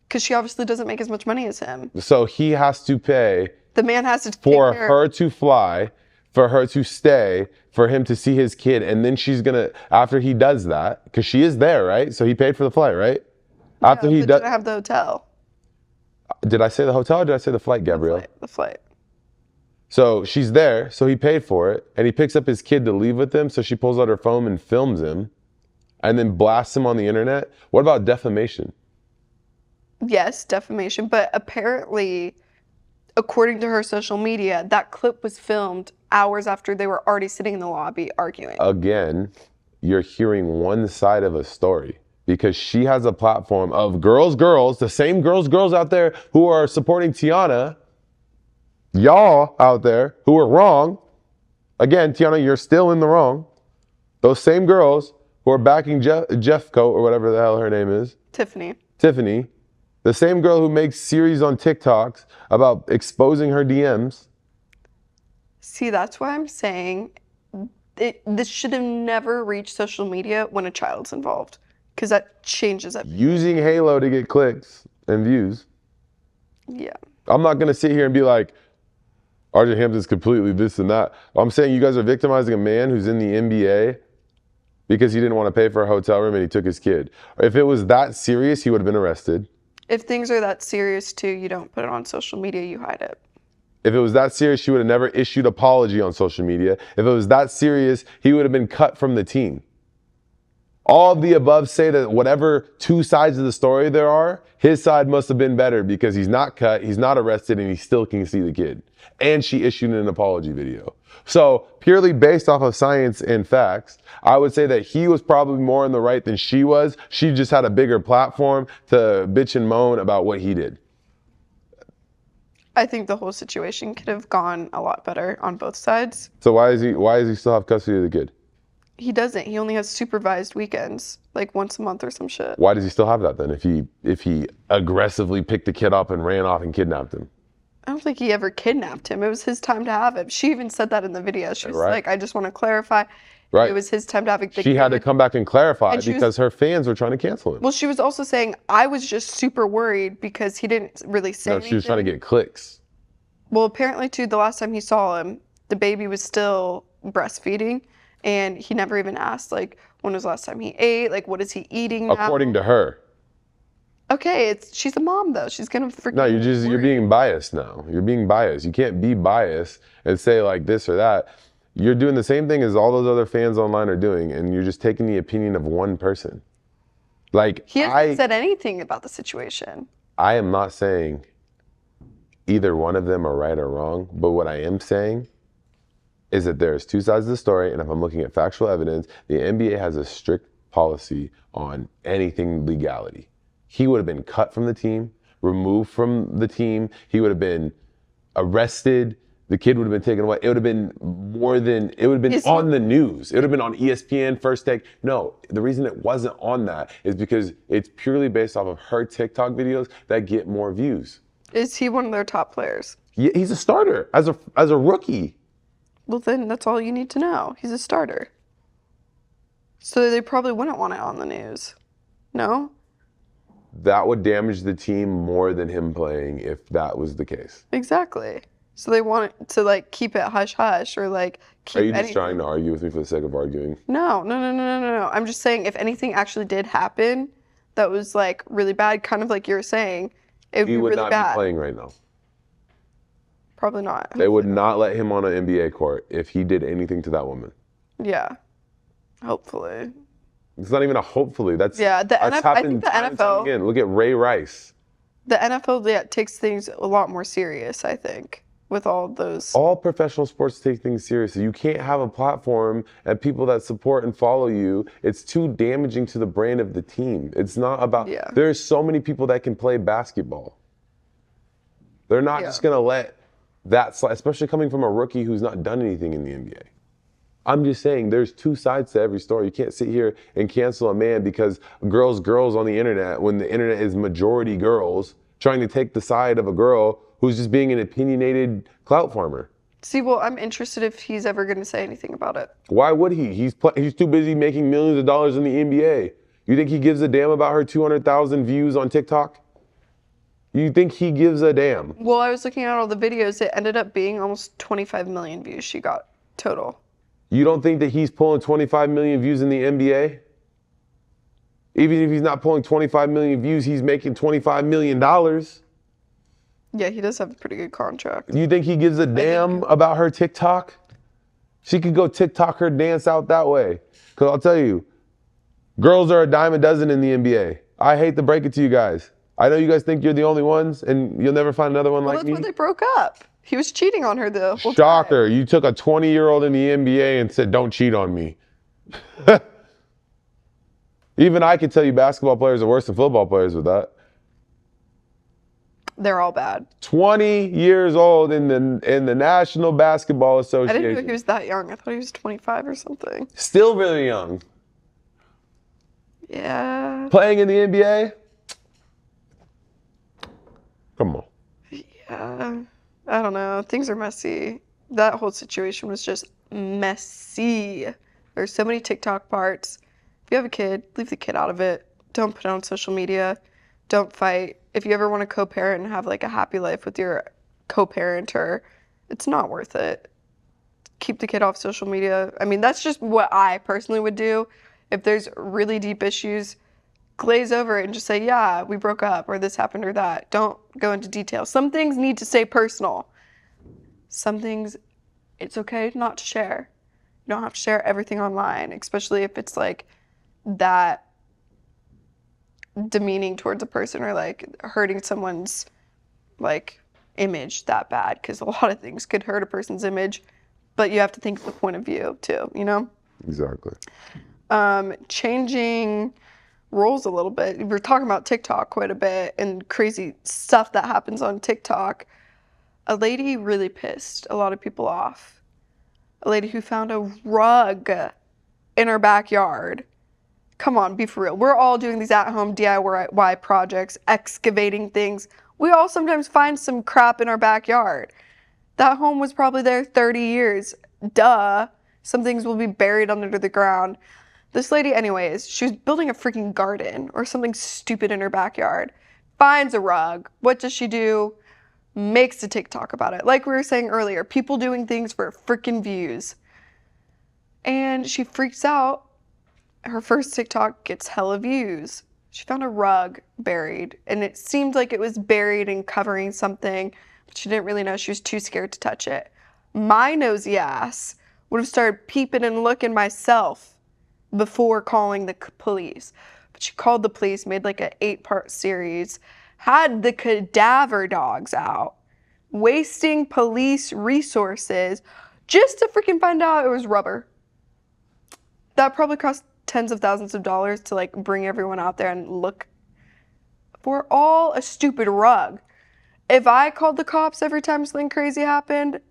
Because she obviously doesn't make as much money as him. So he has to pay. The man has to for her to fly, for her to stay, for him to see his kid, and then she's gonna, after he does that, because she is there, right? So he paid for the flight, right? Yeah, after he does, didn't have the hotel. Did I say the hotel or did I say the flight, Gabrielle? The flight. So she's there, so he paid for it, and he picks up his kid to leave with him, so she pulls out her phone and films him, and then blasts him on the internet. What about defamation? Yes, defamation, but apparently, according to her social media, that clip was filmed hours after they were already sitting in the lobby arguing. Again, you're hearing one side of a story because she has a platform of girls, the same girls out there who are supporting Tiana, y'all out there who are wrong, Again, Tiana, you're still in the wrong. Those same girls who are backing Jeffcoat, or whatever the hell her name is. Tiffany. The same girl who makes series on TikToks about exposing her DMs. See, that's why I'm saying this should have never reached social media when a child's involved, because that changes everything. Using Halo to get clicks and views. Yeah. I'm not going to sit here and be like, RJ Hampton's completely this and that. I'm saying you guys are victimizing a man who's in the NBA because he didn't want to pay for a hotel room and he took his kid. If it was that serious, he would have been arrested. If things are that serious too, you don't put it on social media, you hide it. If it was that serious, she would have never issued an apology on social media. If it was that serious, he would have been cut from the team. All of the above say that whatever two sides of the story there are, his side must have been better because he's not cut, he's not arrested, and he still can see the kid. And she issued an apology video. So purely based off of science and facts, I would say that he was probably more in the right than she was. She just had a bigger platform to bitch and moan about what he did. I think the whole situation could have gone a lot better on both sides. So why does he still have custody of the kid? He doesn't. He only has supervised weekends, like once a month or some shit. Why does he still have that then if he aggressively picked the kid up and ran off and kidnapped him? I don't think he ever kidnapped him. It was his time to have him. She even said that in the video. She was Right. like, I just want to clarify. Right. It was his time to have a big She had to kid. come back and clarify And she because her fans were trying to cancel him. Well, she was also saying, I was just super worried because he didn't really say No, anything. she was trying to get clicks. Well, apparently, too, the last time he saw him, the baby was still breastfeeding, and he never even asked, like, when was the last time he ate? Like, what is he eating now? According to her. Okay, she's a mom, though. She's gonna freaking No, you're being biased now. You're being biased. You can't be biased and say like this or that. You're doing the same thing as all those other fans online are doing, and you're just taking the opinion of one person. Like, He hasn't said anything about the situation. I am not saying either one of them are right or wrong, but what I am saying is that there's two sides of the story, and if I'm looking at factual evidence, the NBA has a strict policy on anything legality. He would have been cut from the team, removed from the team. He would have been arrested. The kid would have been taken away. It would have been on the news. It would have been on ESPN, First Take. No, the reason it wasn't on that is because it's purely based off of her TikTok videos that get more views. Is he one of their top players? Yeah, he's a starter as a rookie. Well, then that's all you need to know. He's a starter. So they probably wouldn't want it on the news. No? That would damage the team more than him playing if that was the case. Exactly. So they want it to, like, keep it hush-hush or, like, keep Are you just anything. trying to argue with me for the sake of arguing? No. I'm just saying if anything actually did happen that was, like, really bad, kind of like you were saying, it would He be would really not bad. be playing right now. Probably not. They would not let him on an NBA court if he did anything to that woman. Yeah. Hopefully. It's not even a hopefully. That's Yeah, that's I happened think the time and time NFL again. Look at Ray Rice. The NFL takes things a lot more serious, I think, with all those. All professional sports take things seriously. You can't have a platform and people that support and follow you. It's too damaging to the brand of the team. It's not about. Yeah. There's so many people that can play basketball. They're not just gonna let that slide, especially coming from a rookie who's not done anything in the NBA. I'm just saying there's two sides to every story. You can't sit here and cancel a man because girls on the internet, when the internet is majority girls, trying to take the side of a girl who's just being an opinionated clout farmer. See, well, I'm interested if he's ever going to say anything about it. Why would he? He's too busy making millions of dollars in the NBA. You think he gives a damn about her 200,000 views on TikTok? You think he gives a damn? Well, I was looking at all the videos. It ended up being almost 25 million views she got total. You don't think that he's pulling 25 million views in the NBA? Even if he's not pulling 25 million views, he's making $25 million. Yeah, he does have a pretty good contract. You think he gives a damn about her TikTok? She could go TikTok her dance out that way. Because I'll tell you, girls are a dime a dozen in the NBA. I hate to break it to you guys. I know you guys think you're the only ones and you'll never find another one like me. That's why they broke up. He was cheating on her the whole time. Shocker. You took a 20-year-old in the NBA and said, don't cheat on me. Even I can tell you basketball players are worse than football players with that. They're all bad. 20 years old in the National Basketball I Association. didn't know he was that young. I thought he was 25 or something. Still really young. Yeah. Playing in the NBA? Come on. Yeah. I don't know. Things are messy. That whole situation was just messy. There's so many TikTok parts. If you have a kid, leave the kid out of it. Don't put it on social media. Don't fight. If you ever want to co-parent and have like a happy life with your co-parenter, it's not worth it. Keep the kid off social media. I mean, that's just what I personally would do. If there's really deep issues, glaze over it and just say, yeah, we broke up or this happened or that. Don't go into detail. Some things need to stay personal. Some things, it's okay not to share. You don't have to share everything online, especially if it's like that demeaning towards a person or like hurting someone's like image that bad, because a lot of things could hurt a person's image, but you have to think of the point of view too, you know? Exactly. Changing roles a little bit. We're talking about TikTok quite a bit and crazy stuff that happens on TikTok. A lady really pissed a lot of people off. A lady who found a rug in her backyard. Come on, be for real. We're all doing these at-home DIY projects, excavating things. We all sometimes find some crap in our backyard. That home was probably there 30 years. Duh. Some things will be buried under the ground. This lady, anyways, she was building a freaking garden or something stupid in her backyard. Finds a rug. What does she do? Makes a TikTok about it. Like we were saying earlier, people doing things for freaking views. And she freaks out. Her first TikTok gets hella views. She found a rug buried, and it seemed like it was buried and covering something, but she didn't really know. She was too scared to touch it. My nosy ass would have started peeping and looking myself before calling the police. But she called the police, made like an 8-part series, had the cadaver dogs out, wasting police resources just to freaking find out it was rubber. That probably cost tens of thousands of dollars to like bring everyone out there and look for all a stupid rug. If I called the cops every time something crazy happened,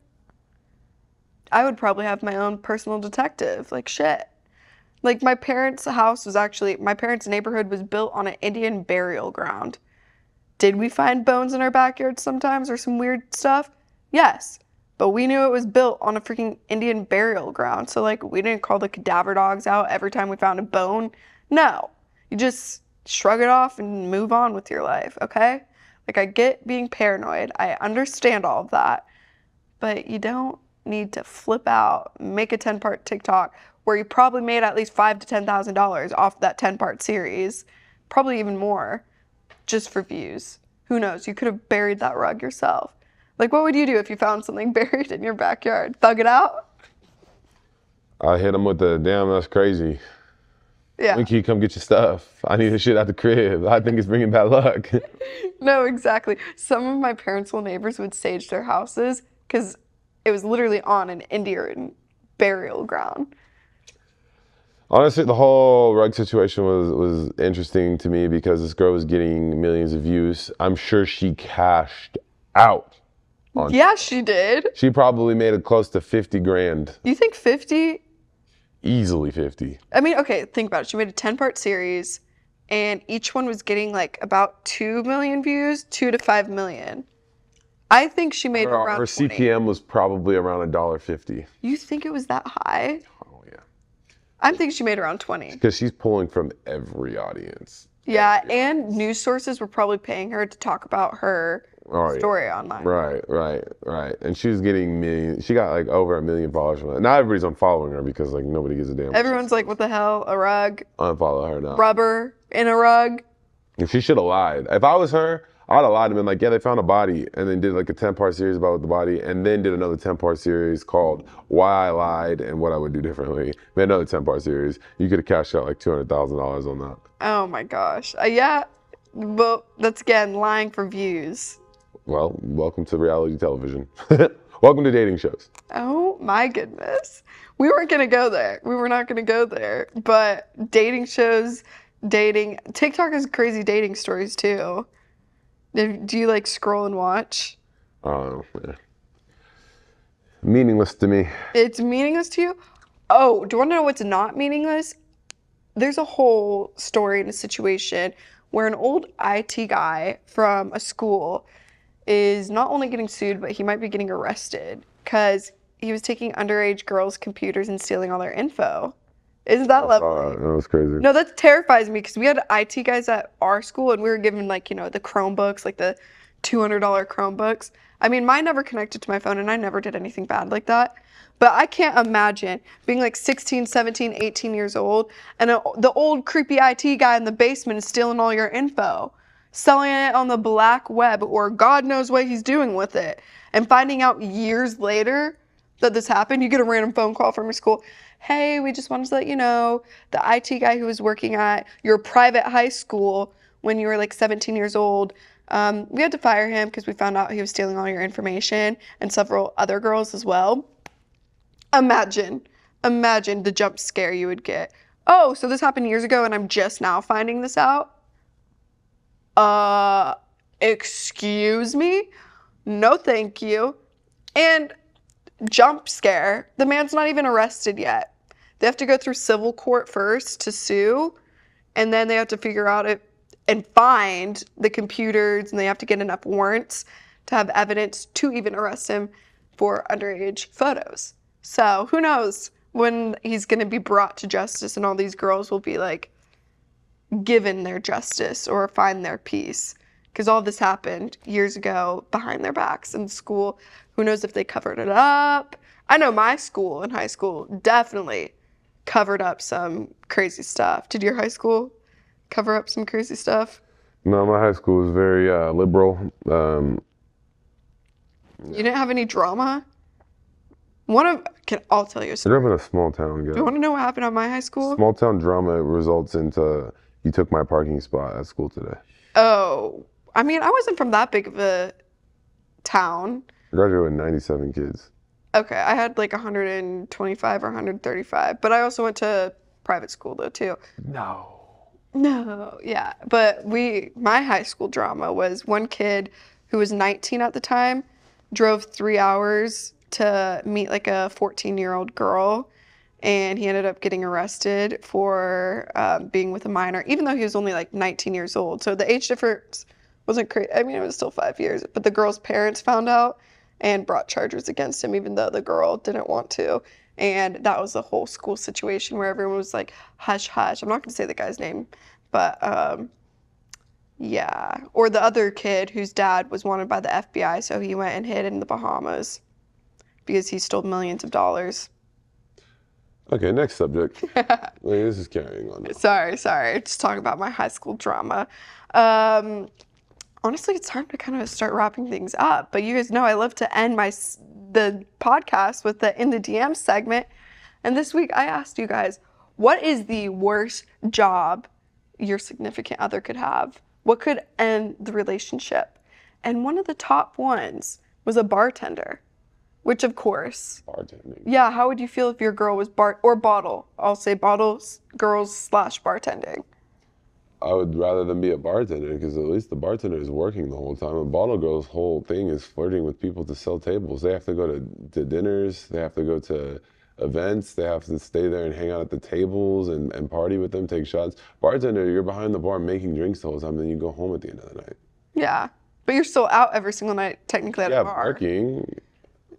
I would probably have my own personal detective. Like shit. Like my parents' house was actually, my parents' neighborhood was built on an Indian burial ground. Did we find bones in our backyard sometimes or some weird stuff? Yes. But we knew it was built on a freaking Indian burial ground. So like we didn't call the cadaver dogs out every time we found a bone. No. You just shrug it off and move on with your life, okay? Like I get being paranoid. I understand all of that. But you don't need to flip out, make a 10-part TikTok where you probably made at least $5,000 to $10,000 off that 10-part series. Probably even more. Just for views. Who knows? You could have buried that rug yourself. Like, what would you do if you found something buried in your backyard? Thug it out? I hit him with the, damn, that's crazy. Yeah. When can you come get your stuff? I need this shit out the crib. I think it's bringing bad luck. No, exactly. Some of my parents' old neighbors would sage their houses because it was literally on an Indian burial ground. Honestly, the whole rug situation was interesting to me because this girl was getting millions of views. I'm sure she cashed out. Yeah, she did. She probably made it close to 50 grand. You think 50? Easily 50. I mean, okay, think about it. She made a 10-part series, and each one was getting like about 2 million views, 2 to 5 million. I think she made around her 20. CPM was probably around $1.50. You think it was that high? Oh yeah. I'm thinking she made around 20. Because she's pulling from every audience. Yeah, and news sources were probably paying her to talk about her story online. Right. And she was getting millions. She got like over 1 million followers from that. Now everybody's unfollowing her because like nobody gives a damn. Everyone's like, what the hell? A rug? Unfollow her now. Rubber in a rug? If she should have lied. If I was her, I'd have lied and been like, yeah, they found a body, and then did like a 10-part series about the body, and then did another 10-part series called Why I Lied and What I Would Do Differently. Made another 10-part series. You could have cashed out like $200,000 on that. Oh my gosh. Yeah, well, that's again, lying for views. Well, welcome to reality television. Welcome to dating shows. Oh my goodness. We weren't going to go there. We were not going to go there. But dating shows, TikTok has crazy dating stories too. Do you like scroll and watch? Oh, yeah. Meaningless to me. It's meaningless to you? Oh, do you want to know what's not meaningless? There's a whole story and a situation where an old IT guy from a school is not only getting sued, but he might be getting arrested because he was taking underage girls' computers and stealing all their info. Isn't that lovely? That was crazy. No, that terrifies me because we had IT guys at our school and we were given like, the Chromebooks, like the $200 Chromebooks. I mean, mine never connected to my phone and I never did anything bad like that. But I can't imagine being like 16, 17, 18 years old and the old creepy IT guy in the basement is stealing all your info, selling it on the black web or God knows what he's doing with it. And finding out years later that this happened, you get a random phone call from your school. Hey, we just wanted to let you know the IT guy who was working at your private high school when you were like 17 years old, we had to fire him because we found out he was stealing all your information and several other girls as well. Imagine the jump scare you would get. Oh, so this happened years ago and I'm just now finding this out? Excuse me? No, thank you. And jump scare, the man's not even arrested yet. They have to go through civil court first to sue, and then they have to figure out it and find the computers, and they have to get enough warrants to have evidence to even arrest him for underage photos. So who knows when he's going to be brought to justice and all these girls will be like given their justice or find their peace. Because all this happened years ago behind their backs in school. Who knows if they covered it up? I know my school in high school definitely covered up some crazy stuff. Did your high school cover up some crazy stuff? No, my high school was very liberal. You didn't have any drama? I'll tell you a I story. grew up in a small town. Do you want to know what happened at my high school? Small town drama results into you took my parking spot at school today. Oh, I mean, I wasn't from that big of a town. I graduated with 97 kids. Okay, I had like 125 or 135, but I also went to private school though too. No, yeah. But my high school drama was one kid who was 19 at the time, drove 3 hours to meet like a 14-year-old girl, and he ended up getting arrested for being with a minor, even though he was only like 19 years old. So the age difference wasn't crazy. I mean, it was still 5 years, but the girl's parents found out and brought charges against him, even though the girl didn't want to. And that was the whole school situation where everyone was like, hush, hush. I'm not going to say the guy's name, but yeah. Or the other kid whose dad was wanted by the FBI, so he went and hid in the Bahamas because he stole millions of dollars. Okay, next subject. This is carrying on. Sorry. Just talking about my high school drama. Honestly, it's time to kind of start wrapping things up. But you guys know I love to end the podcast with the In the DM segment. And this week I asked you guys, what is the worst job your significant other could have? What could end the relationship? And one of the top ones was a bartender, which of course. Bartending. Yeah, how would you feel if your girl was bottle? I'll say bottles, girls / bartending. I would rather than be a bartender because at least the bartender is working the whole time. A bottle girl's whole thing is flirting with people to sell tables. They have to go to dinners. They have to go to events. They have to stay there and hang out at the tables and party with them, take shots. Bartender, you're behind the bar making drinks the whole time, then you go home at the end of the night. Yeah, but you're still out every single night technically at a bar. Working.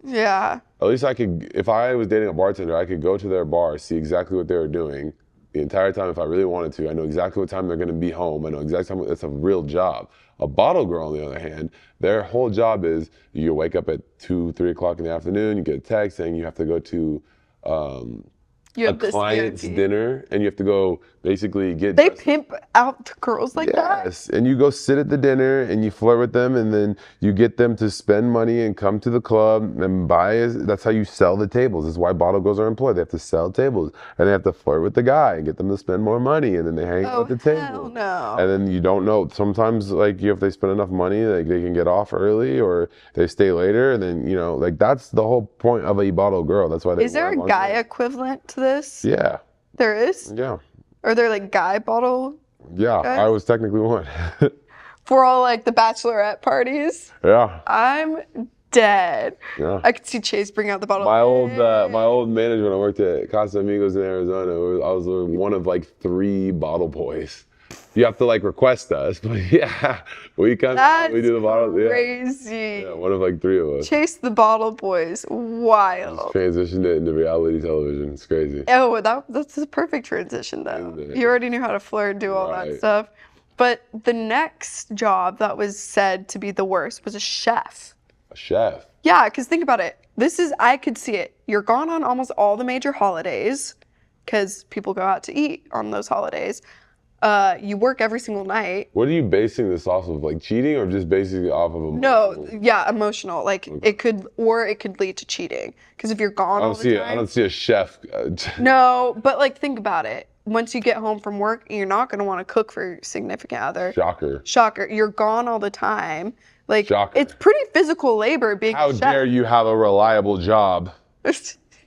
Yeah. At least I could, if I was dating a bartender, I could go to their bar, see exactly what they were doing the entire time if I really wanted to. I know exactly what time they're going to be home. I know exactly time. That's a real job. A bottle girl, on the other hand, their whole job is you wake up at 2, 3 o'clock in the afternoon, you get a text saying you have to go to a client's dinner, and you have to go basically get. They pimp out the girls like that? Yes, and you go sit at the dinner and you flirt with them, and then you get them to spend money and come to the club and buy. That's how you sell the tables. That's why bottle girls are employed. They have to sell tables, and they have to flirt with the guy and get them to spend more money, and then they hang out at the table. Hell no. And then you don't know. Sometimes, like, if they spend enough money, like, they can get off early, or they stay later, and then like that's the whole point of a bottle girl. That's why they. Is there a guy equivalent to this? Yeah. There is? Yeah. Are there like guy bottle? Yeah, guys? I was technically one. for all like the bachelorette parties. Yeah. I'm dead. Yeah. I could see Chase bring out the bottle. My old manager when I worked at Casa Amigos in Arizona, I was one of like 3 bottle boys. You have to like request us, but yeah, we come, That's we do the bottle. crazy. Yeah, one of like 3 of us. Chase the bottle boys, wild. Transitioned it into reality television. It's crazy. Oh, that's a perfect transition though. You already knew how to flirt and do all that stuff. But the next job that was said to be the worst was a chef. A chef? Yeah, because think about it. I could see it. You're gone on almost all the major holidays because people go out to eat on those holidays. You work every single night. What are you basing this off of? Like cheating or just basically off of emotional? No, yeah, emotional. Like it could lead to cheating. Because if you're gone all the time. I don't see a chef. No, but like think about it. Once you get home from work, you're not going to want to cook for your significant other. Shocker. You're gone all the time. Like, Shocker. It's pretty physical labor being a chef. How dare you have a reliable job?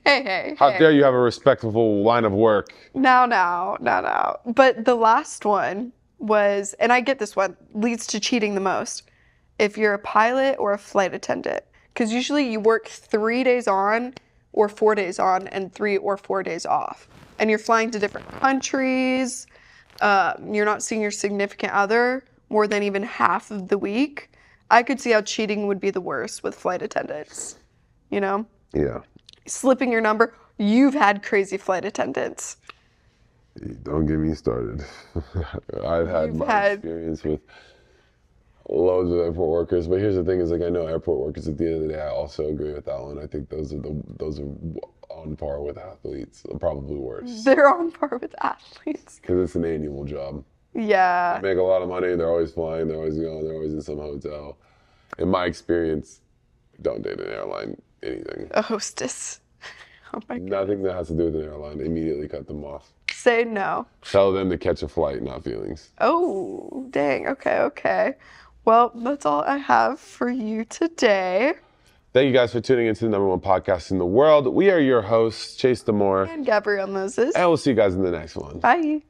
Hey. How dare you have a respectable line of work? No. But the last one was, and I get this one, leads to cheating the most. If you're a pilot or a flight attendant. Because usually you work 3 days on or 4 days on and 3 or 4 days off. And you're flying to different countries. You're not seeing your significant other more than even half of the week. I could see how cheating would be the worst with flight attendants. You know? Yeah. Slipping your number. You've had crazy flight attendants. Don't get me started. I've had my experience with loads of airport workers, but here's the thing: is like I know airport workers. At the end of the day, I also agree with that one. I think those are on par with athletes, probably worse. They're on par with athletes because it's an annual job. Yeah. They make a lot of money. They're always flying. They're always going. They're always in some hotel. In my experience, don't date an airline anything. A hostess. Oh my God. Nothing that has to do with an airline. Immediately cut them off. Say no. Tell them to catch a flight, not feelings. Oh, dang. Okay. Well, that's all I have for you today. Thank you guys for tuning into the #1 podcast in the world. We are your hosts, Chase demoor And Gabrielle Moses. and we'll see you guys in the next one. Bye.